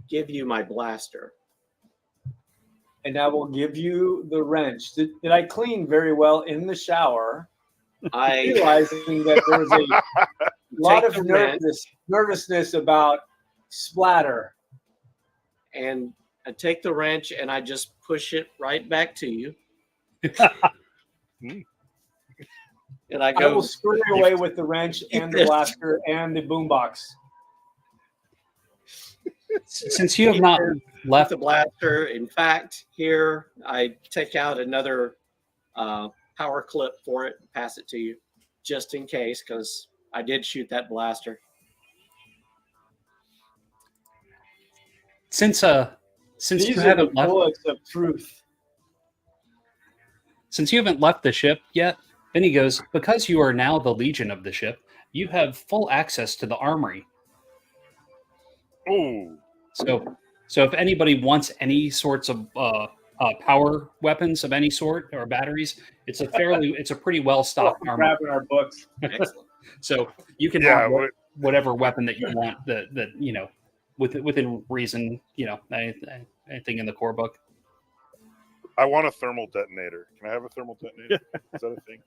give you my blaster. And I will give you the wrench that I cleaned very well in the shower, I realizing that there was a lot Take of the wrench. nervousness about splatter. and I take the wrench and I just push it right back to you. And I I go, will scurry away with the wrench and the this. blaster and the boombox. Since you have not With left, the blaster. In fact, here I take out another power clip for it and pass it to you just in case, because I did shoot that blaster. since These you are the haven't left, bullets of truth. since you haven't left the ship yet, then he goes, because you are now the legion of the ship, you have full access to the armory. Oh, So if anybody wants any sorts of power weapons of any sort or batteries, it's a pretty well stocked armory. Grabbing our books. Excellent. So you can yeah. have whatever weapon that you want that you know within reason. You know, anything in the core book. I want a thermal detonator. Can I have a thermal detonator? Is that a thing?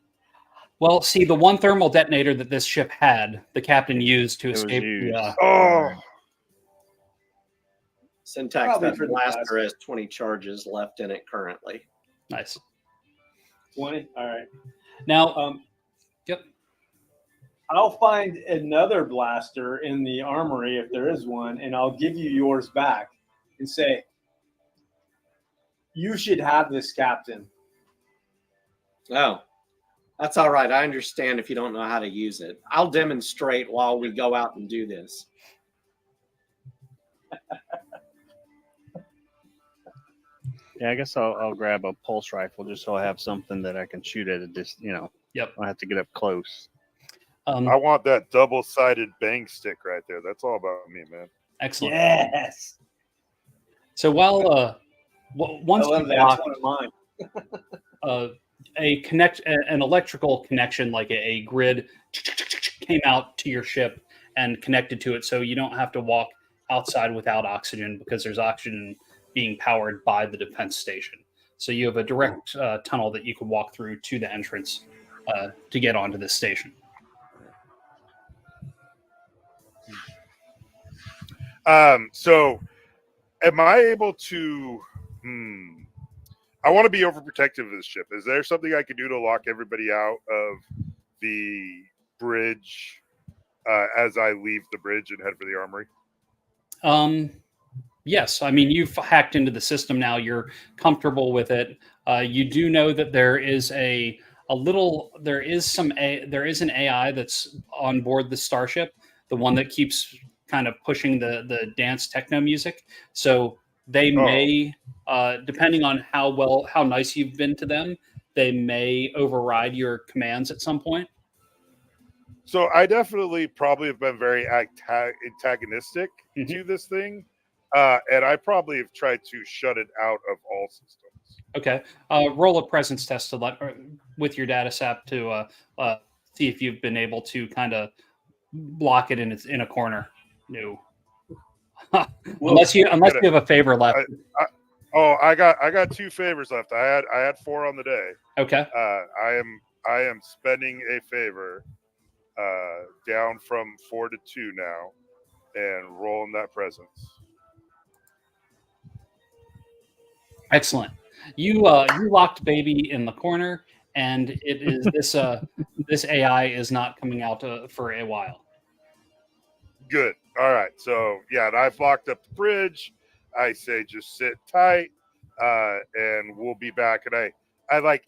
Well, see, the one thermal detonator that this ship had, the captain used to was escape. used. Oh, Syntax, Probably that for the blaster blaster. has 20 charges left in it currently. Nice. 20? All right. Now, yep. I'll find another blaster in the armory if there is one, and I'll give you yours back and say, you should have this, Captain. Oh, that's all right. I understand if you don't know how to use it. I'll demonstrate while we go out and do this. Yeah, I guess I'll grab a pulse rifle just so I have something that I can shoot at a distance. You know, Yep. I don't have to get up close. I want that double-sided bang stick right there. That's all about me, man. Excellent. Yes. So while once I love you that. block That's one of mine. an electrical connection like a grid came out to your ship and connected to it, so you don't have to walk outside without oxygen because there's oxygen being powered by the defense station. So you have a direct tunnel that you can walk through to the entrance to get onto this station. So am I able to I want to be overprotective of this ship. Is there something I could do to lock everybody out of the bridge as I leave the bridge and head for the armory? Yes, I mean you've hacked into the system now. You're comfortable with it. You do know that there is an AI that's on board the starship, the one that keeps kind of pushing the dance techno music. So they may, depending on how nice you've been to them, they may override your commands at some point. So I definitely probably have been very antagonistic to this thing. And I probably have tried to shut it out of all systems. Okay. Roll a presence test with your data sap to see if you've been able to kind of block it in a corner. No. unless you have a favor left. I got 2 favors left. I had 4 on the day. Okay. I am spending a favor down from 4 to 2 now and rolling that presence. Excellent. You locked baby in the corner, and it is this AI is not coming out for a while. Good. All right. So yeah, and I've locked up the bridge. I say just sit tight, and we'll be back. And I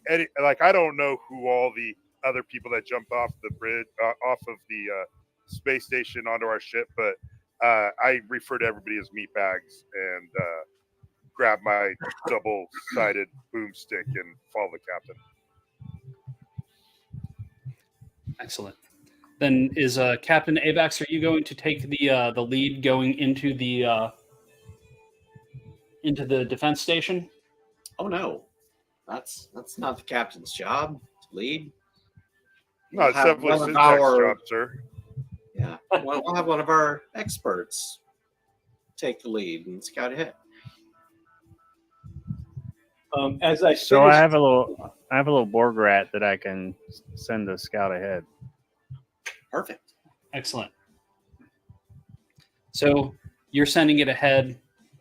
don't know who all the other people that jumped off the bridge off of the space station onto our ship, but I refer to everybody as meat bags and grab my double-sided boomstick and follow the captain. Excellent. Then is Captain Avax, are you going to take the lead going into the defense station? Oh no, that's not the captain's job to lead. No, it's definitely one of Syntax's our job, sir. yeah. We'll have one of our experts take the lead and scout ahead. As I So I finished- have a little Borg rat that I can send to scout ahead. Perfect. Excellent. So you're sending it ahead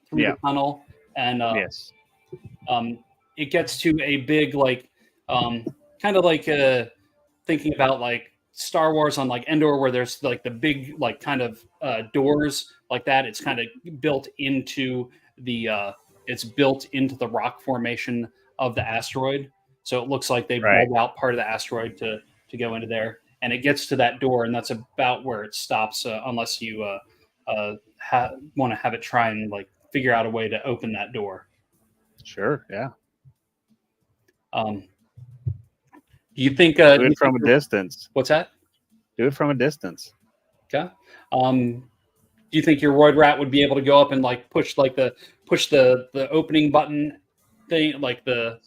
through Yeah. the tunnel, and Yes. it gets to a big, like, kind of like thinking about like Star Wars on like Endor, where there's like the big, like, kind of doors like that. It's kind of built into the rock formation of the asteroid. So it looks like they've Right. rolled out part of the asteroid to go into there, and it gets to that door, and that's about where it stops, unless you want to have it try and like figure out a way to open that door. Sure. Yeah. Do you think? Do Do you it from think a distance. What's that? Do it from a distance. Okay. Do you think your Roid Rat would be able to go up and like push the opening button thing, like the?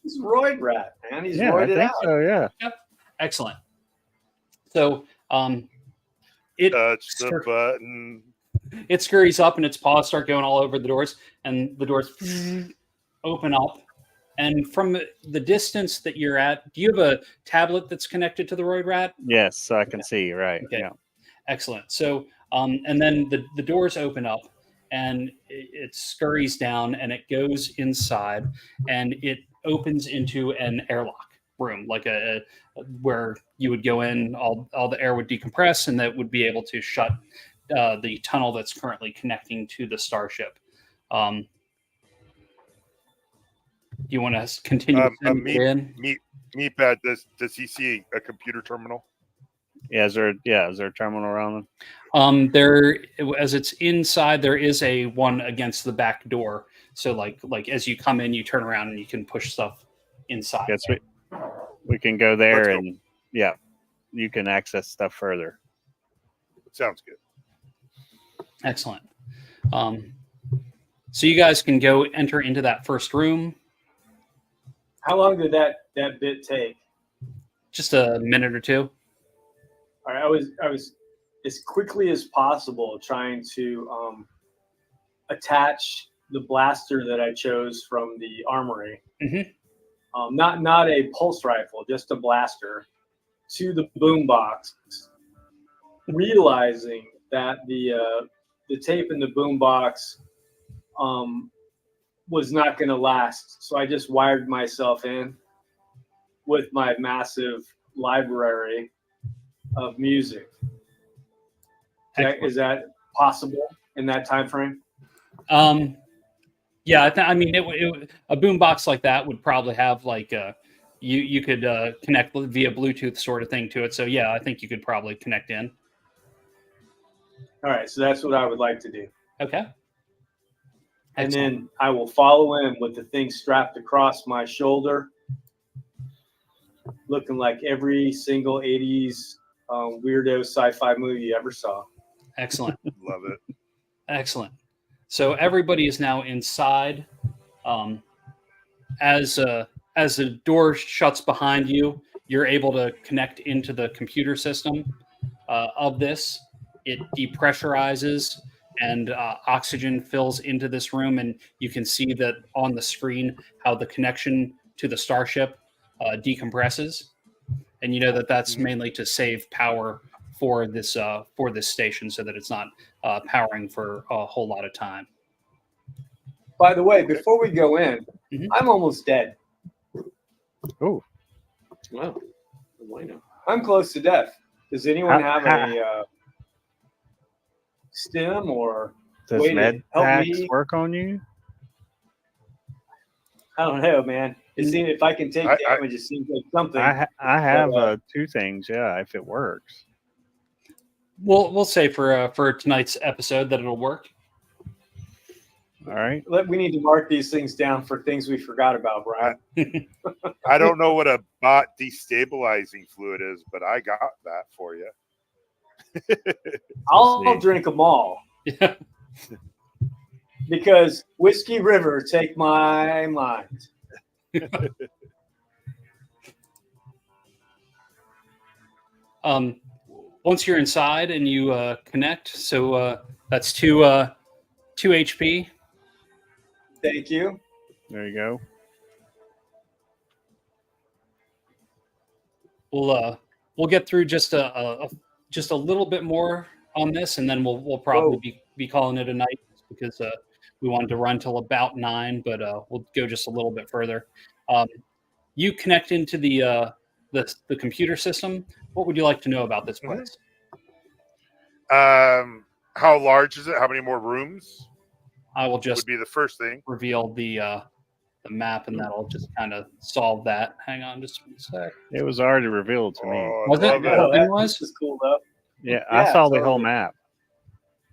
He's Roid Rat, man. He's Yeah, I roided think out. so. Yeah. Excellent. So it Touch the button. it scurries up and its paws start going all over the doors, and the doors open up. And from the distance that you're at, do you have a tablet that's connected to the Roid Rat? Yes. So I can see. Right. Okay. Yeah. Excellent. So, and then the doors open up, and it scurries down, and it goes inside, and it opens into an airlock room, like where you would go in, all the air would decompress, and that would be able to shut the tunnel that's currently connecting to the starship. Do you want to continue in? Meatbag, does he see a computer terminal? Yeah. Is there a terminal around them? There, as it's inside, there is a one against the back door. So like as you come in, you turn around and you can push stuff inside. Yes. We can go there, Let's go. and yeah, you can access stuff further. Sounds good. Excellent. So you guys can go enter into that first room. How long did that bit take? Just a minute or two. All right, I was as quickly as possible trying to attach the blaster that I chose from the armory. Mhm. Not a pulse rifle, just a blaster, to the boombox, realizing that the tape in the boombox was not going to last. So I just wired myself in with my massive library of music. Is that possible in that time frame? Yeah, I mean, a boombox like that would probably have like you could connect via Bluetooth sort of thing to it. So yeah, I think you could probably connect in. All right, so that's what I would like to do. Okay. And Excellent. then I will follow in with the thing strapped across my shoulder, looking like every single 80s weirdo sci-fi movie you ever saw. Excellent. Love it. Excellent. So everybody is now inside. As the door shuts behind you, you're able to connect into the computer system of this. It depressurizes, and oxygen fills into this room, and you can see that on the screen how the connection to the starship decompresses. And you know that that's mainly to save power for this station, so that it's not powering for a whole lot of time. By the way, before we go in, Mhm. I'm almost dead. Oh, Well, bueno. I'm close to death. Does anyone How- have a stim or does way to med help packs me? work on you? I don't know, man. It seems if I can take damage, it seems like something. I have two things. Yeah, if it works. We'll say for tonight's episode that it'll work. All right. We need to mark these things down for things we forgot about, Brian. I don't know what a bot destabilizing fluid is, but I got that for you. I'll drink them all. Yeah. Because Whiskey River, take my mind. Once you're inside and you connect, so that's two HP. Thank you. There you go. We'll get through just a little bit more on this, and then we'll probably be calling it a night because we wanted to run till about 9, but we'll go just a little bit further. You connect into the computer system. What would you like to know about this place? How large is it? How many more rooms? I will Would just be the first thing. reveal the map, and that'll just kind of solve that. Hang on, just one sec. It was already revealed to me. Oh, I Was it? love No. that was? is cool though. Yeah, I Yeah, saw the totally. whole map.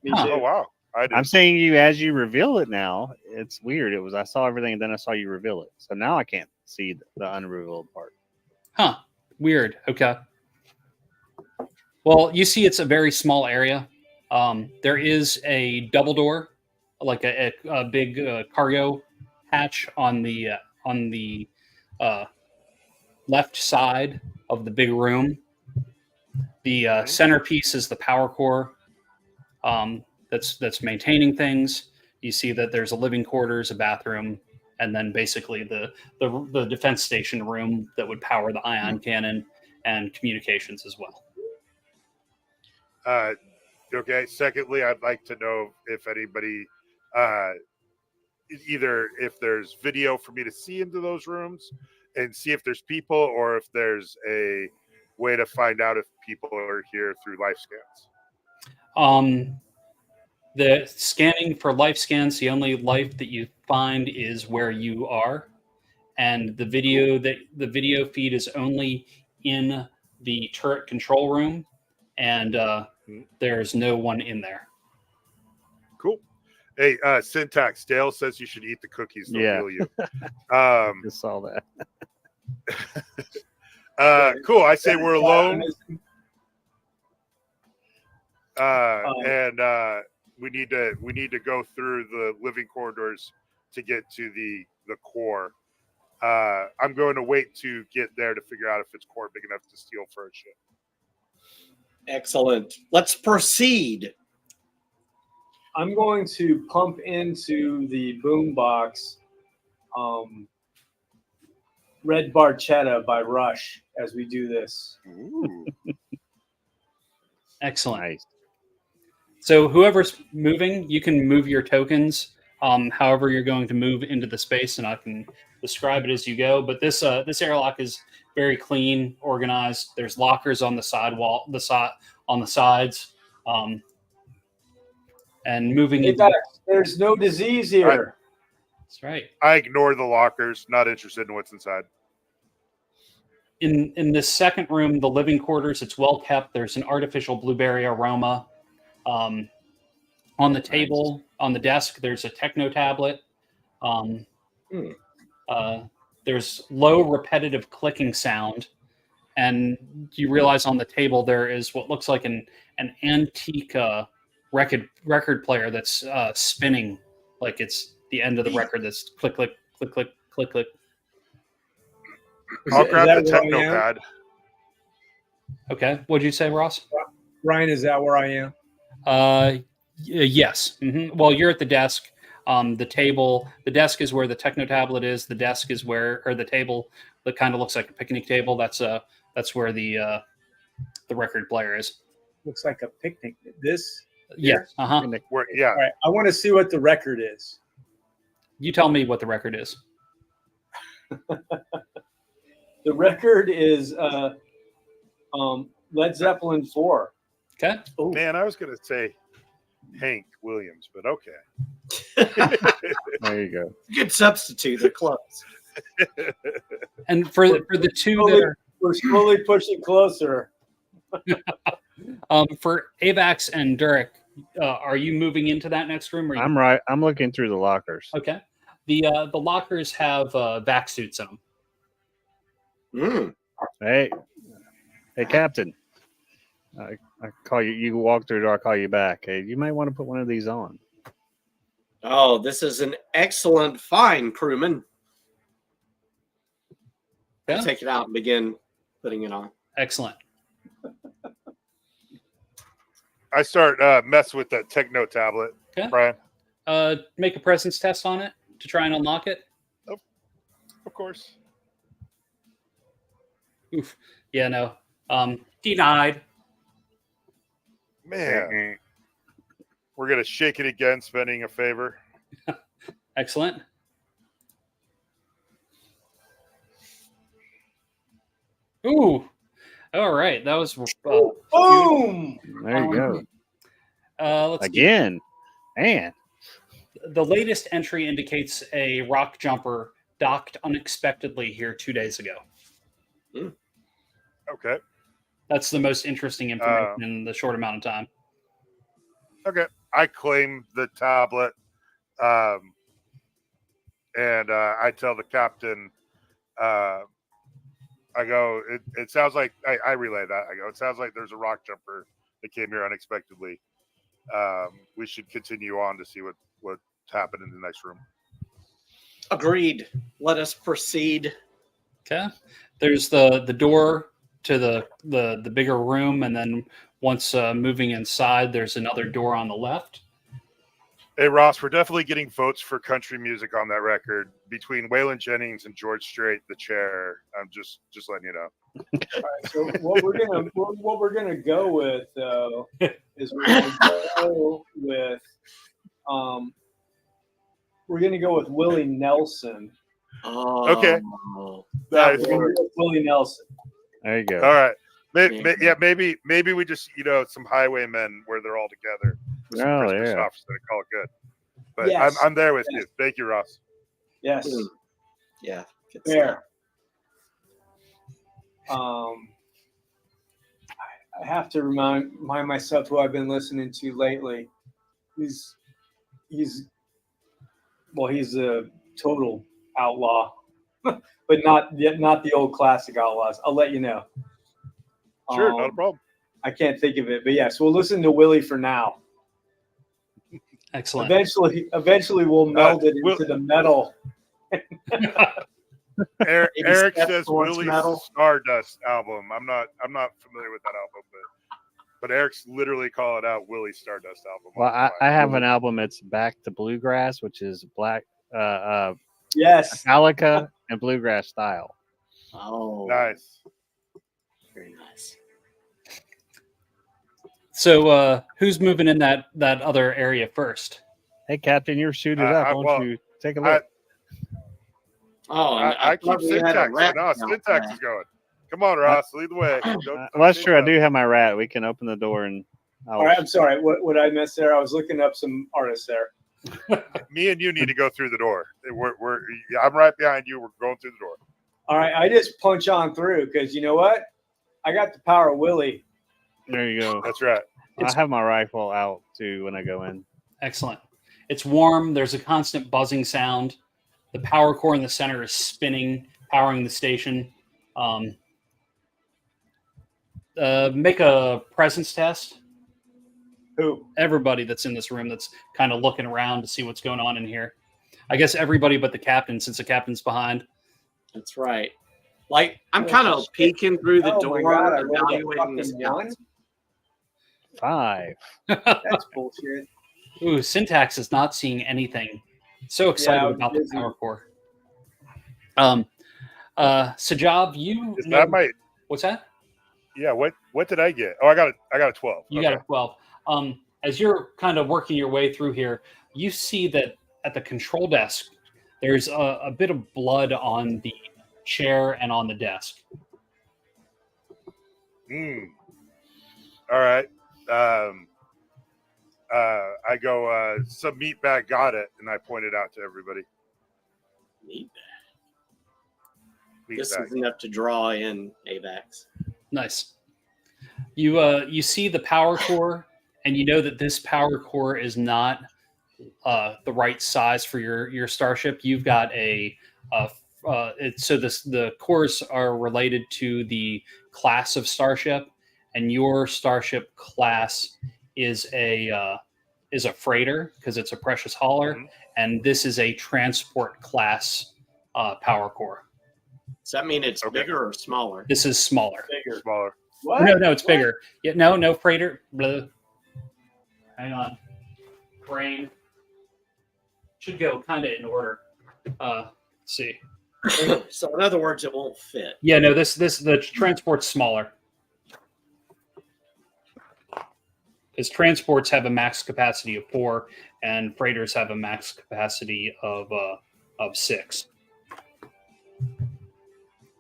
Me Huh. too. Oh wow! I did. I'm saying you as you reveal it now. It's weird. It was I saw everything and then I saw you reveal it. So now I can't see the unrevealed part. Huh. Weird. Okay. Well, you see, it's a very small area. There is a double door, like a big cargo hatch on the left side of the big room. The centerpiece is the power core that's maintaining things. You see that there's a living quarters, a bathroom, and then basically the defense station room that would power the ion cannon and communications as well. Okay. Secondly, I'd like to know if anybody, either if there's video for me to see into those rooms and see if there's people, or if there's a way to find out if people are here through life scans. The scanning for life scans, the only life that you find is where you are, and the video feed is only in the turret control room, and there's no one in there. Cool. Hey, Syntax, Dale says you should eat the cookies. They'll Yeah. heal you. Just saw that. Cool. I say we're alone. And we need to go through the living corridors to get to the core. I'm going to wait to get there to figure out if it's core big enough to steal for a ship. Excellent. Let's proceed. I'm going to pump into the boombox Red Barchetta by Rush as we do this. Ooh. Excellent. Nice. So whoever's moving, you can move your tokens however you're going to move into the space, and I can describe it as you go. But this airlock is very clean, organized. There's lockers on the on the sides, and moving Hey, into. guys, there's no disease here. That's right. I ignore the lockers. Not interested in what's inside. In this second room, the living quarters, it's well kept. There's an artificial blueberry aroma. On the table, on the desk, there's a techno tablet. There's low repetitive clicking sound, and you realize on the table there is what looks like an antique record player that's spinning, like it's the end of the record that's click click click click click click. I'll Is grab that the where I techno am? pad. Okay, what'd you say, Ross? Ryan, is that where I am? Yes. Well, you're at the desk. The desk is where the techno tablet is. The desk is where, or the table that kind of looks like a picnic table. That's where the record player is. Looks like a picnic. This? Yes. Yeah. All right. I want to see what the record is. You tell me what the record is. The record is Led Zeppelin 4. Okay. Oh, Man, I was going to say Hank Williams, but okay. There you go. Good substitute. They're close. And for the two that are, we're slowly pushing closer. For Avax and Durek, are you moving into that next room? Or you... I'm right. I'm looking through the lockers. Okay. The lockers have vac suits in them. Mm. Hey, Captain. I call you. You walk through the door. I call you back. Hey, you might want to put one of these on. Oh, this is an excellent find, crewman. Yeah. I'll take it out and begin putting it on. Excellent. I start messing with that Techno tablet, Okay. Brian. Make a presence test on it to try and unlock it. Of course. Oof. Yeah, no. Denied. Man, we're gonna shake it again, spending a favor. Excellent. Ooh. All right. That was Boom! There you go. let's see. Again. Man. The latest entry indicates a rock jumper docked unexpectedly here 2 days ago. Okay. That's the most interesting information in the short amount of time. Okay. I claim the tablet, and I tell the captain, I go, it sounds like, I relay that. I go, it sounds like there's a rock jumper that came here unexpectedly. We should continue on to see what happened in the next room. Agreed. Let us proceed. Okay. There's the door to the bigger room, and then once moving inside, there's another door on the left. Hey Ross, we're definitely getting votes for country music on that record between Waylon Jennings and George Strait, the chair. I'm just letting you know. All right, so what we're gonna go with though is we're gonna go with Willie Nelson. Oh, Okay. That Nice. works. Willie Nelson. There you go. All right. Maybe we just some highwaymen where they're all together. With some Oh, Christmas yeah. offs and call it good. But Yes. I'm there with Yes. you. Thank you, Ross. Yes, Yeah. good fair. I have to remind myself who I've been listening to lately. He's a total outlaw, but not the old classic outlaws. I'll let you know. Sure, not a problem. I can't think of it, but yes, we'll listen to Willie for now. Excellent. Eventually, we'll meld it into the metal. Eric Step says towards Willie's metal. Stardust album. I'm not familiar with that album, but Eric's literally calling out Willie's Stardust album. Well, I have an album. It's Back to Bluegrass, which is black, Yes. Metallica and bluegrass style. Oh, Nice. Very nice. So who's moving in that other area first? Hey, Captain, you're suited up. Why don't you take a look? Oh, and I keep thought we had a syntax. rat No, out syntax back. is going. Come on, Ross, lead the way. Don't Well, that's true. I do have my rat. We can open the door and. All right. I'm sorry. What I missed there? I was looking up some artists there. Me and you need to go through the door. I'm right behind you. We're going through the door. All right. I just punch on through because you know what? I got the power of Willie. There you go. That's right. I have my rifle out too when I go in. Excellent. It's warm. There's a constant buzzing sound. The power core in the center is spinning, powering the station. Make a presence test. Who? Everybody that's in this room that's kind of looking around to see what's going on in here. I guess everybody but the captain, since the captain's behind. That's right. Like I'm kind of peeking through the Oh door, my God, I rolled a evaluating the fucking one? scouts. 5. That's bullshit. Ooh, Syntax is not seeing anything. So excited Yeah, I was about the busy. power core. Sajab, you Is know, that my? what's that? Yeah. What did I get? Oh, I got a 12. You Okay. got a 12. As you're kind of working your way through here, you see that at the control desk, there's a bit of blood on the chair and on the desk. All right. I go, some meat bag got it, and I point it out to everybody. Neat. Meat This bag. is enough to draw in AVAX. Nice. You see the power core, and you know that this power core is not the right size for your starship. You've got so the cores are related to the class of starship, and your starship class is a freighter because it's a precious hauler, Mhm. and this is a transport class power core. Does that mean it's Okay. bigger or smaller? This is smaller. Bigger. Smaller. What? No, it's What? bigger. Yeah, no freighter. Blah. Hang on. Brain should go kind of in order. Let's see. So in other words, it won't fit. Yeah, no, the transport's smaller. Because transports have a max capacity of 4, and freighters have a max capacity of 6.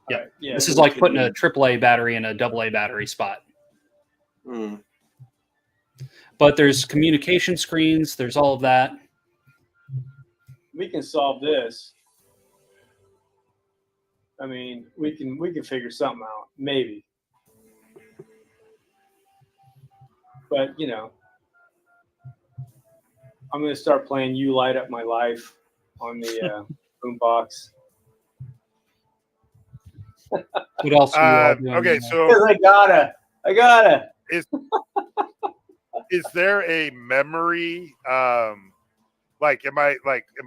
Yeah. All right, yeah. This is like putting a AAA battery in a AA battery spot. Hmm. But there's communication screens. There's all of that. We can solve this. I mean, we can figure something out, maybe. But you know, I'm gonna start playing "You Light Up My Life" on the boombox. What else are you all doing? Okay, so Because I gotta. is there a memory? Like, am I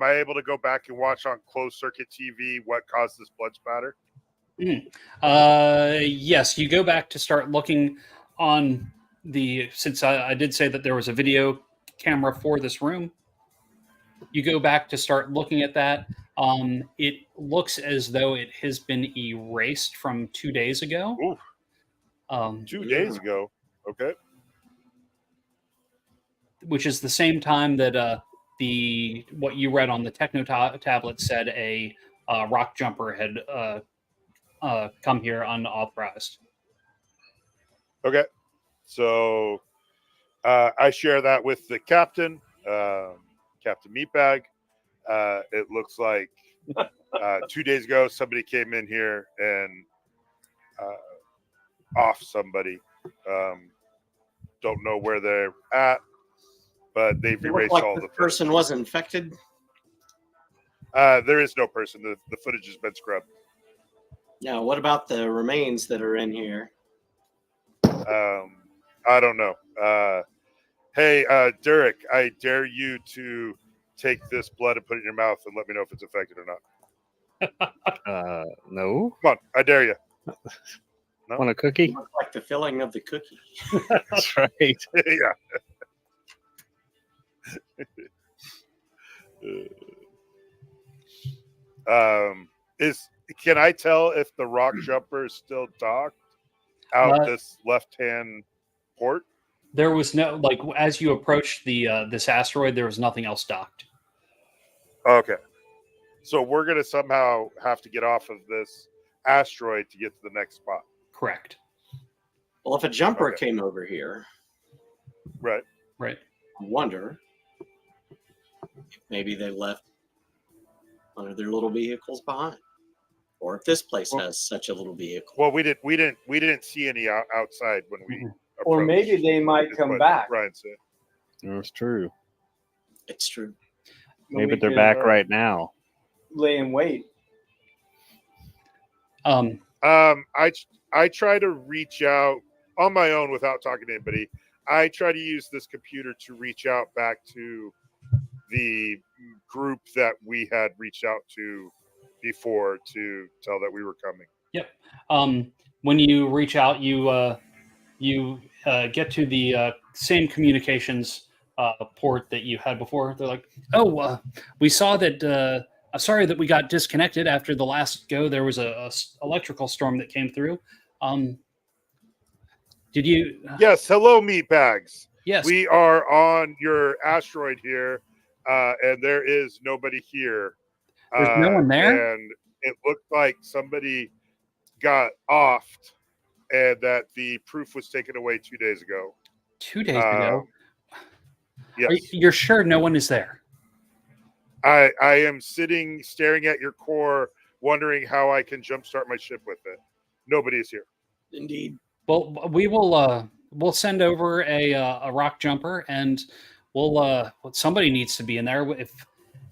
able to go back and watch on closed circuit TV what caused this blood spatter? Yes, you go back to start looking on since I did say that there was a video camera for this room. You go back to start looking at that. It looks as though it has been erased from 2 days ago. Ooh. 2 days ago. Okay. Which is the same time that what you read on the Techno tablet said a rock jumper had come here unauthorized. Okay. So I share that with the captain, Captain Meatbag. It looks like 2 days ago somebody came in here and off somebody. Don't know where they're at, but they've It erased looked like all the the person was infected. There is no person. The footage has been scrubbed. Now, what about the remains that are in here? I don't know. Hey, Derek, I dare you to take this blood and put it in your mouth and let me know if it's infected or not. No. Come on, I dare you. No? Want a cookie? It looked like the filling of the cookie. That's right. Yeah. Can I tell if the rock jumper is still docked out this left-hand port? There was no as you approached the this asteroid, there was nothing else docked. Okay, so we're gonna somehow have to get off of this asteroid to get to the next spot. Correct. Well, if a jumper Okay. came over here, Right. Right. I wonder if maybe they left one of their little vehicles behind, or if this place has such a little vehicle. Well, we didn't see any outside when we Mhm. Or approached, maybe they might is come what back. Ryan said. That's true. It's true. Maybe We they're could back right now. lay in wait. I try to reach out on my own without talking to anybody. I try to use this computer to reach out back to the group that we had reached out to before to tell that we were coming. Yep. When you reach out, you get to the same communications port that you had before. They're like, "Oh, we saw that. Sorry that we got disconnected after the last go. There was a electrical storm that came through. Did you?" Yes. Hello, meatbags. Yes. We are on your asteroid here, and there is nobody here. There's no one there? And it looked like somebody got offed, and that the proof was taken away 2 days ago. 2 days ago. Yes. You're sure no one is there? I am staring at your core, wondering how I can jumpstart my ship with it. Nobody is here. Indeed. Well, we will. we'll send over a rock jumper, and somebody needs to be in there.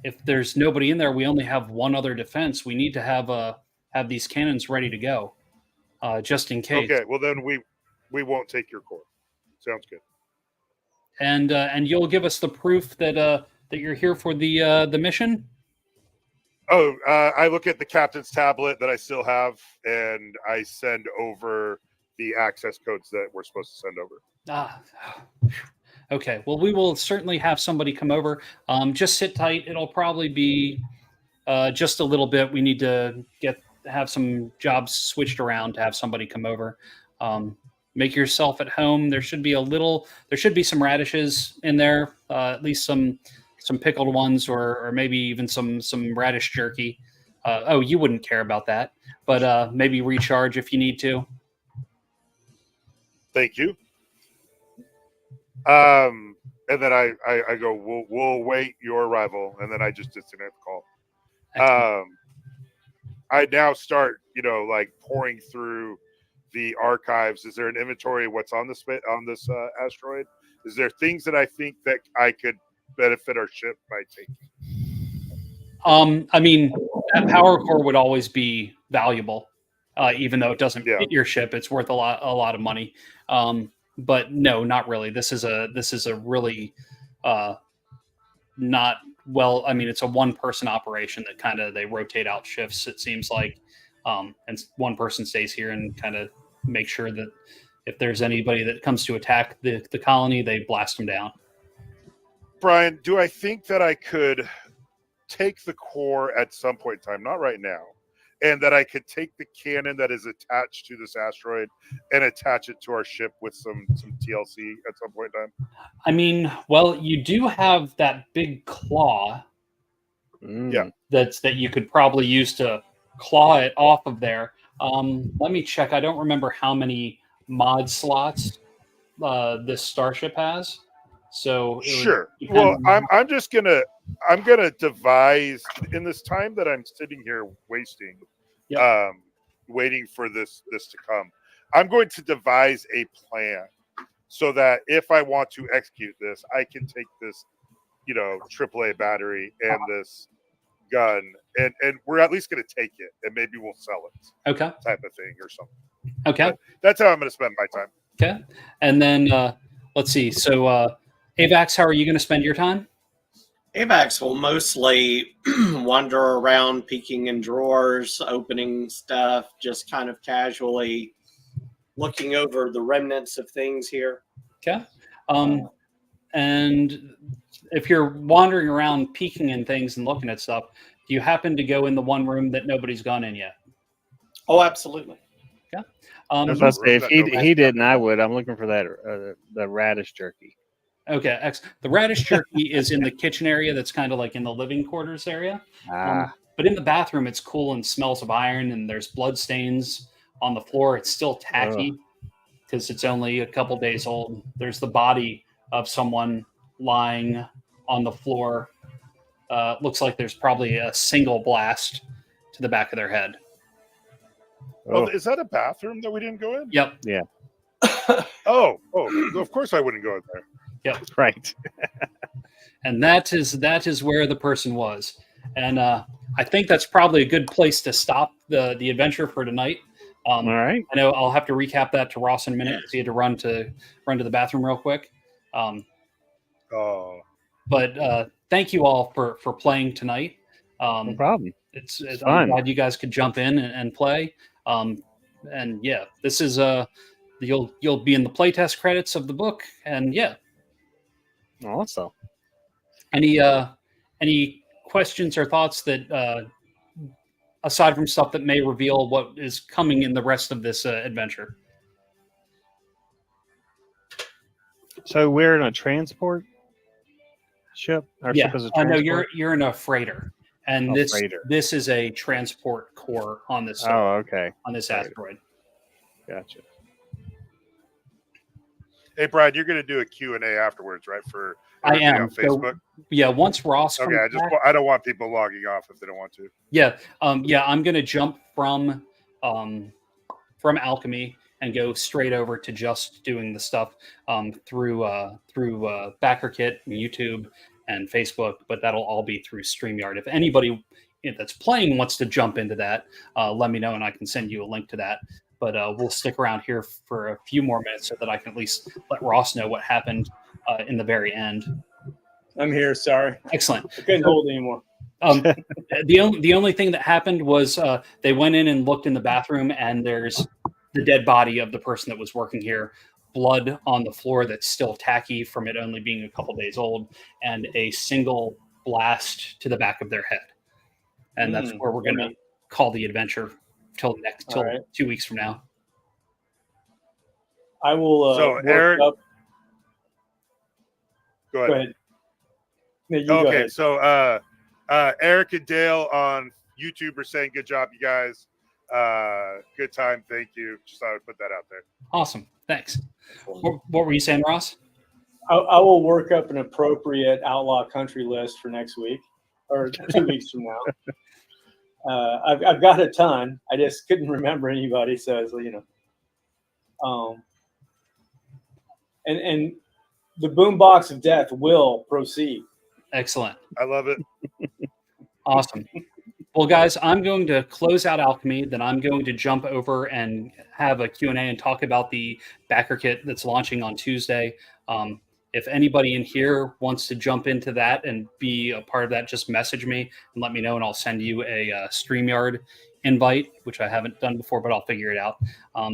If there's nobody in there, we only have one other defense. We need to have these cannons ready to go, just in case. Okay, well then we won't take your core. Sounds good. And you'll give us the proof that that you're here for the mission. Oh, I look at the captain's tablet that I still have, and I send over the access codes that we're supposed to send over. Ah, okay. Well, we will certainly have somebody come over. Just sit tight. It'll probably be just a little bit. We need to have some jobs switched around to have somebody come over. Make yourself at home. There should be some radishes in there, at least some pickled ones, or maybe even some radish jerky. You wouldn't care about that, but maybe recharge if you need to. Thank you. And then I go, we'll wait your arrival, and then I just disconnect the call. I now start, like pouring through the archives. Is there an inventory of what's on this asteroid? Is there things that I think that I could benefit our ship by taking? I mean, that power core would always be valuable, even though it doesn't fit your ship. It's worth a lot of money. But no, not really. This is a really not well. I mean, it's a one-person operation that kind of they rotate out shifts. It seems like, and one person stays here and kind of make sure that if there's anybody that comes to attack the colony, they blast them down. Brian, do I think that I could take the core at some point in time, not right now, and that I could take the cannon that is attached to this asteroid and attach it to our ship with some TLC at some point in time? I mean, well, you do have that big claw. Yeah. That you could probably use to claw it off of there. Let me check. I don't remember how many mod slots this starship has. So sure. Well, I'm gonna devise in this time that I'm sitting here wasting, waiting for this to come. I'm going to devise a plan so that if I want to execute this, I can take this, AAA battery and this gun, and we're at least going to take it, and maybe we'll sell it. Okay. Type of thing or something. Okay. But that's how I'm going to spend my time. Okay. And then let's see. So Avax, how are you going to spend your time? AVAX will mostly wander around, peeking in drawers, opening stuff, just kind of casually looking over the remnants of things here. Okay. And if you're wandering around, peeking in things and looking at stuff, do you happen to go in the one room that nobody's gone in yet? Oh, absolutely. Okay. If he didn't, I would. I'm looking for that the radish jerky. Okay, the radish jerky is in the kitchen area. That's kind of like in the living quarters area. But in the bathroom, it's cool and smells of iron, and there's blood stains on the floor. It's still tacky because it's only a couple days old. There's the body of someone lying on the floor. Looks like there's probably a single blast to the back of their head. Oh, is that a bathroom that we didn't go in? Yep. Yeah. Oh, of course I wouldn't go in there. Yep. Right. And that is where the person was. And I think that's probably a good place to stop the adventure for tonight. All right. I know I'll have to recap that to Ross in a minute. So you had to run to the bathroom real quick. But thank you all for playing tonight. No problem. It's fun. I'm glad you guys could jump in and play. And yeah, this is you'll be in the playtest credits of the book. And yeah. Awesome. Any questions or thoughts that aside from stuff that may reveal what is coming in the rest of this adventure? So we're in a transport ship. Our ship is a transport. No, you're in a freighter, and this is a transport core on this. Okay. On this asteroid. Gotcha. Hey, Brian, you're going to do a Q&A afterwards, right? For I am on Facebook. So, yeah, once Ross. Okay, I don't want people logging off if they don't want to. Yeah, I'm going to jump from alchemy, and go straight over to just doing the stuff through BackerKit, YouTube, and Facebook. But that'll all be through StreamYard. If anybody that's playing wants to jump into that, let me know and I can send you a link to that. But we'll stick around here for a few more minutes so that I can at least let Ross know what happened in the very end. I'm here. Sorry. Excellent. I couldn't hold anymore. The only thing that happened was they went in and looked in the bathroom, and there's the dead body of the person that was working here, blood on the floor that's still tacky from it only being a couple days old, and a single blast to the back of their head. And that's where we're going to call the adventure till 2 weeks from now. I will. So, Eric, up. Go ahead. No, you go Okay, ahead. so Eric and Dale on YouTube are saying, "Good job, you guys. Good time. Thank you." Just thought I'd put that out there. Awesome. Thanks. What were you saying, Ross? I will work up an appropriate outlaw country list for next week or 2 weeks from now. I've got a ton. I just couldn't remember anybody, so it's, and the boombox of death will proceed. Excellent. I love it. Awesome. Well, guys, I'm going to close out Alchemy. Then I'm going to jump over and have a Q&A and talk about the backer kit that's launching on Tuesday. If anybody in here wants to jump into that and be a part of that, just message me and let me know, and I'll send you a StreamYard invite, which I haven't done before, but I'll figure it out.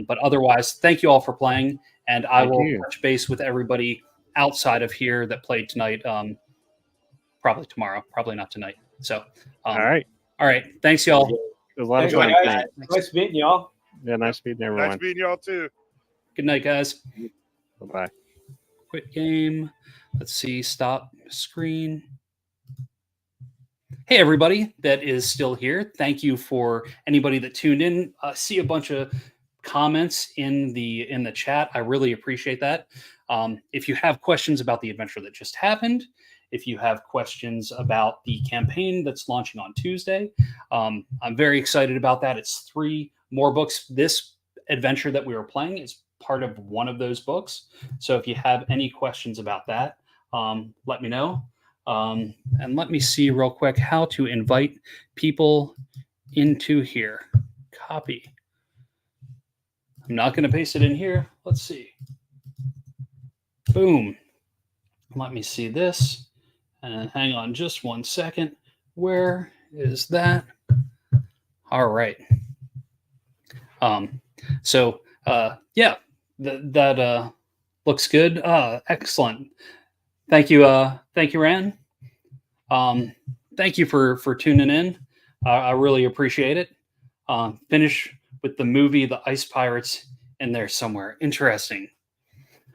But otherwise, thank you all for playing, and I will touch base with everybody outside of here that played tonight, probably tomorrow, probably not tonight. So, all right. Thanks, y'all. It was a lot of fun. Nice meeting y'all. Yeah, nice meeting everyone. Nice meeting y'all too. Good night, guys. Bye-bye. Quit game. Let's see. Stop screen. Hey, everybody that is still here. Thank you for anybody that tuned in. See a bunch of comments in the chat. I really appreciate that. If you have questions about the adventure that just happened, if you have questions about the campaign that's launching on Tuesday, I'm very excited about that. It's 3 more books. This adventure that we were playing is part of one of those books. So if you have any questions about that, let me know. And let me see real quick how to invite people into here. Copy. I'm not going to paste it in here. Let's see. Boom. Let me see this. And hang on just 1 second. Where is that? All right. Yeah, that looks good. Excellent. Thank you, Ran. Thank you for tuning in. I really appreciate it. Finish with the movie The Ice Pirates in there somewhere. Interesting.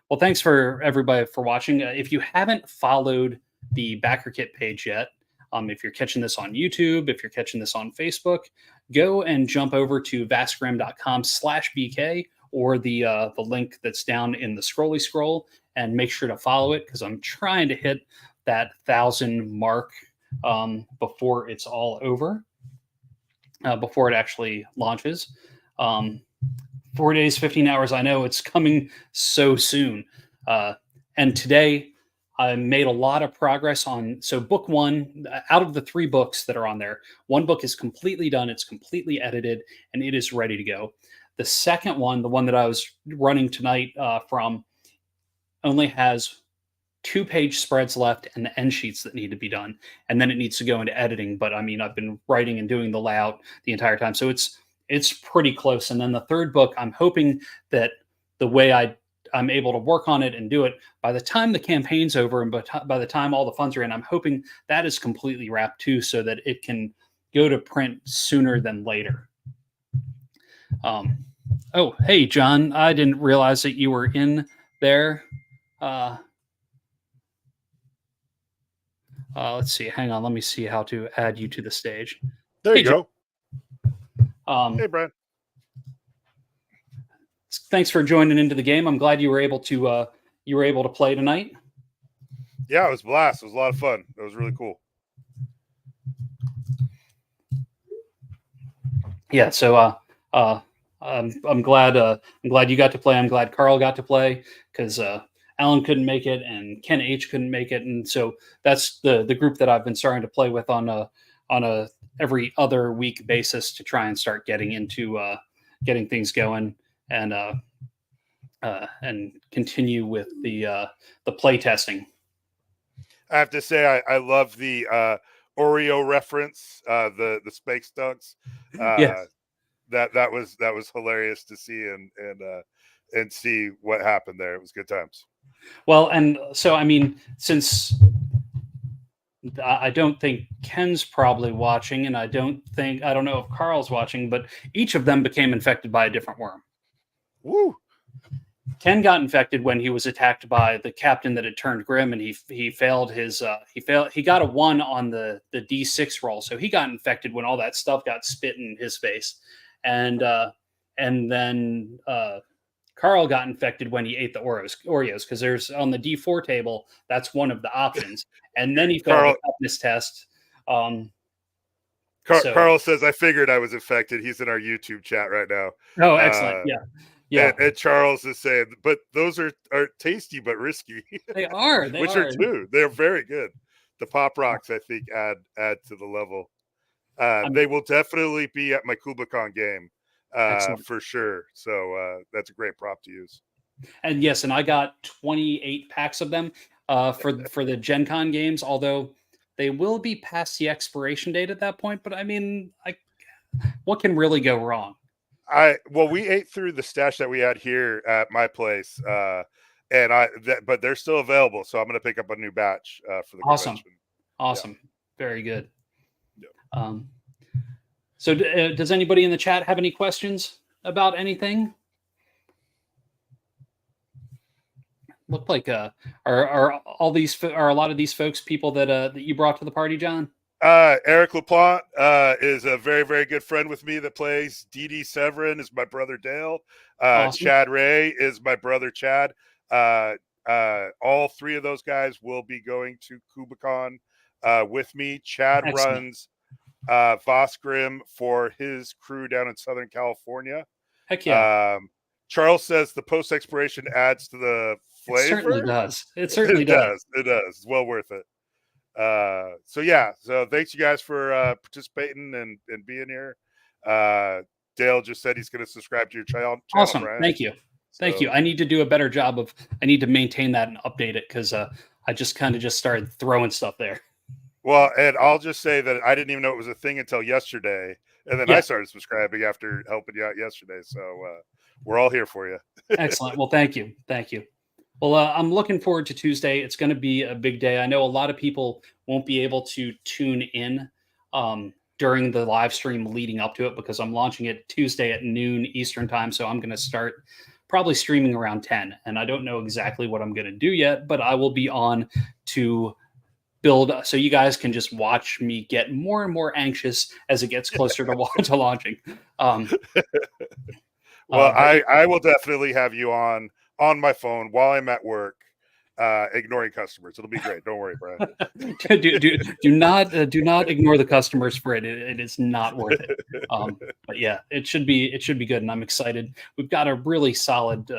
Well, thanks for everybody for watching. If you haven't followed the Backer Kit page yet, if you're catching this on YouTube, if you're catching this on Facebook, go and jump over to vastgrim.com/BK or the link that's down in the scrolly scroll, and make sure to follow it, because I'm trying to hit that 1,000 mark before it's all over, before it actually launches. 4 days, 15 hours. I know it's coming so soon. And today I made a lot of progress on, so book 1, out of the 3 books that are on there, 1 book is completely done. It's completely edited and it is ready to go. The second one, the one that I was running tonight from, only has 2-page spreads left and the end sheets that need to be done. And then it needs to go into editing. But I mean, I've been writing and doing the layout the entire time. So it's pretty close. And then the third book, I'm hoping that the way I'm able to work on it and do it, by the time the campaign's over and by the time all the funds are in, I'm hoping that is completely wrapped too, so that it can go to print sooner than later. Oh, hey, John, I didn't realize that you were in there. Let's see. Hang on. Let me see how to add you to the stage. There you go. Hey, Brad. Thanks for joining into the game. I'm glad you were able to play tonight. Yeah, it was a blast. It was a lot of fun. It was really cool. Yeah. So I'm glad. I'm glad you got to play. I'm glad Carl got to play because Alan couldn't make it and Ken H couldn't make it, and so that's the group that I've been starting to play with on a every other week basis to try and start getting into getting things going and continue with the play testing. I have to say, I love the Oreo reference, the Spake Stunks. Yes. That was hilarious to see and see what happened there. It was good times. Well, and so I mean, since I don't think Ken's probably watching, and I don't know if Carl's watching, but each of them became infected by a different worm. Woo! Ken got infected when he was attacked by the captain that had turned Grimm, and he failed his he got a 1 on the D6 roll, so he got infected when all that stuff got spit in his face, and then Carl got infected when he ate the Oreos because there's on the D4 table that's one of the options, and then he failed the toughness test. Carl says, "I figured I was infected." He's in our YouTube chat right now. Oh, excellent! Yeah. And Charles is saying, but those are tasty but risky. They are. Which are too. They're very good. The Pop Rocks, I think, add to the level. They will definitely be at my KubaCon game for sure. So that's a great prop to use. And yes, and I got 28 packs of them for the Gen Con games, although they will be past the expiration date at that point. But I mean, what can really go wrong? We ate through the stash that we had here at my place, but they're still available, so I'm going to pick up a new batch for the convention. Awesome, yeah. Very good. Yep. So, does anybody in the chat have any questions about anything? Look like are a lot of these folks people that you brought to the party, John? Eric LaPlante is a very, very good friend with me that plays. DD Severin is my brother Dale. Awesome. Chad Ray is my brother Chad. All three of those guys will be going to KubaCon with me. Chad runs Voss Grimm for his crew down in Southern California. Heck yeah. Charles says the post-expiration adds to the flavor. It certainly does. It certainly does. It does. It's well worth it. So thanks you guys for participating and being here. Dale just said he's going to subscribe to your channel. Awesome. Brian. Thank you. Thank you. I need to do a better job I need to maintain that and update it because I just started throwing stuff there. Well, and I'll just say that I didn't even know it was a thing until yesterday. And then I started subscribing after helping you out yesterday. So we're all here for you. Excellent. Well, thank you. Thank you. Well, I'm looking forward to Tuesday. It's going to be a big day. I know a lot of people won't be able to tune in during the live stream leading up to it because I'm launching it Tuesday at noon Eastern time. So I'm going to start probably streaming around 10. And I don't know exactly what I'm going to do yet, but I will be on to build so you guys can just watch me get more and more anxious as it gets closer to launching. I will definitely have you on my phone while I'm at work, ignoring customers. It'll be great. Don't worry, Brian. do not ignore the customers for it. It is not worth it. But yeah, it should be good, and I'm excited. We've got a really solid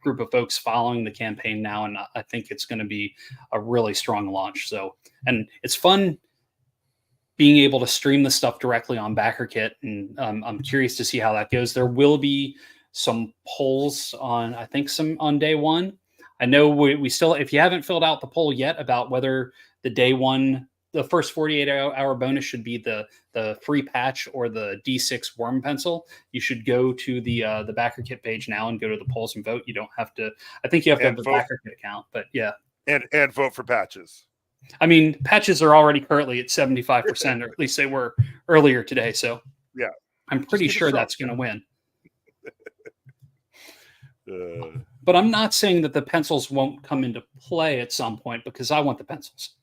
group of folks following the campaign now, and I think it's going to be a really strong launch. So, and it's fun being able to stream the stuff directly on BackerKit, and I'm curious to see how that goes. There will be some polls on day one. I know we still, if you haven't filled out the poll yet about whether the first 48-hour bonus should be the free patch or the D6 worm pencil, you should go to the BackerKit page now and go to the polls and vote. You don't have to. I think you have to have the BackerKit account, but yeah, and vote for patches. I mean, patches are already currently at 75%, or at least they were earlier today. So yeah, I'm pretty sure that's going to win. But I'm not saying that the pencils won't come into play at some point because I want the pencils.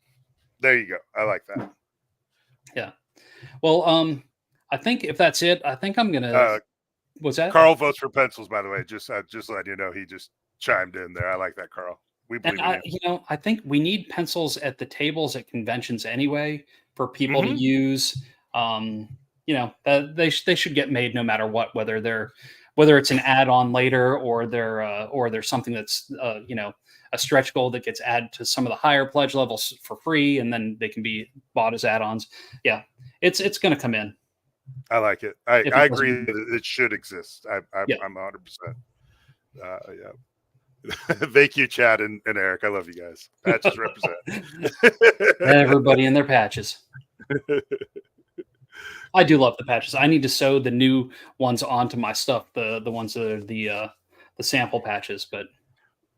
There you go. I like that. Yeah. Well, I think if that's it, I think I'm gonna. What's that? Carl votes for pencils, by the way. Just let you know, he just chimed in there. I like that, Carl. We believe in you. I think we need pencils at the tables at conventions anyway for people to use. They should get made no matter what, whether whether it's an add-on later or there's something that's a stretch goal that gets added to some of the higher pledge levels for free, and then they can be bought as add-ons. Yeah, it's going to come in. I like it. I agree that it should exist. I'm 100%. Yeah. Thank you, Chad and Eric. I love you guys. Patches represent. Everybody in their patches. I do love the patches. I need to sew the new ones onto my stuff, the ones that are the sample patches. But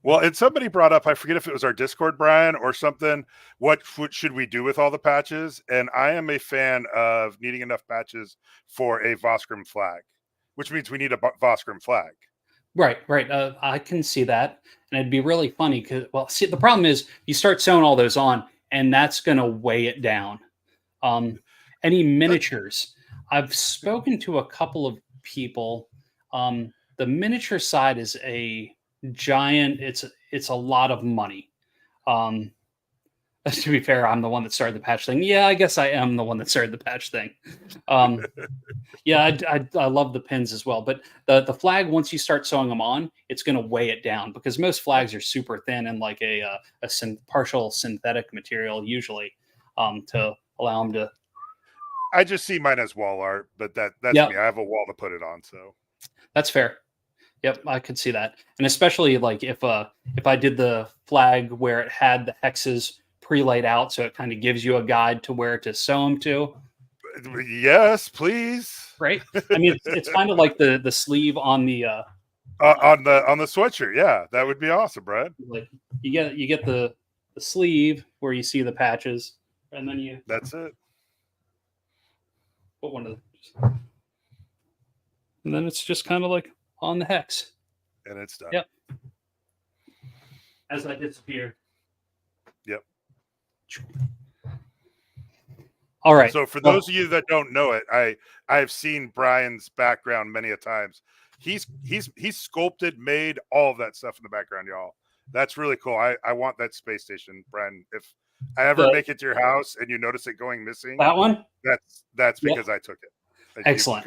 well, and somebody brought up, I forget if it was our Discord, Brian, or something. What should we do with all the patches? And I am a fan of needing enough patches for a Vosgrim flag, which means we need a Vosgrim flag. Right. I can see that, and it'd be really funny because, well, see, the problem is you start sewing all those on, and that's going to weigh it down. Any miniatures? I've spoken to a couple of people. The miniature side is a giant. It's a lot of money. To be fair, I'm the one that started the patch thing. Yeah, I guess I am the one that started the patch thing. Yeah, I love the pins as well. But the flag, once you start sewing them on, it's going to weigh it down because most flags are super thin and like a partial synthetic material usually to allow them to. I just see mine as wall art, but that's me. I have a wall to put it on, so that's fair. Yep, I could see that, and especially like if I did the flag where it had the hexes pre-laid out, so it kind of gives you a guide to where to sew them to. Yes, please. Right. I mean, it's kind of like the sleeve on the on the sweatshirt. Yeah, that would be awesome, Brad. Like you get the sleeve where you see the patches, and then that's it. Put one of them, and then it's just kind of like on the hex, and it's done. Yep. As I disappear. Yep. All right. So for those of you that don't know it, I've seen Brian's background many a times. He's sculpted, made all of that stuff in the background, y'all. That's really cool. I want that space station, Brian. If I ever make it to your house and you notice it going missing, that one, that's because I took it. Excellent.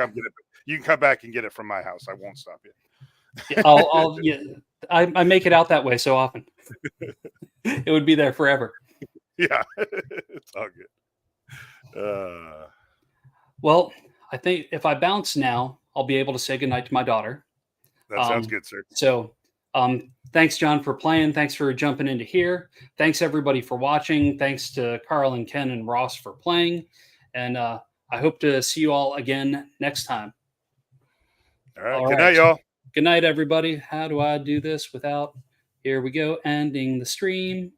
You can come back and get it from my house. I won't stop you. Yeah, I make it out that way so often. It would be there forever. Yeah, it's all good. Well, I think if I bounce now, I'll be able to say goodnight to my daughter. That sounds good, sir. So, thanks, John, for playing. Thanks for jumping into here. Thanks, everybody, for watching. Thanks to Carl and Ken and Ross for playing. And I hope to see you all again next time. All right. Good night, y'all. Good night, everybody. How do I do this without? Here we go. Ending the stream.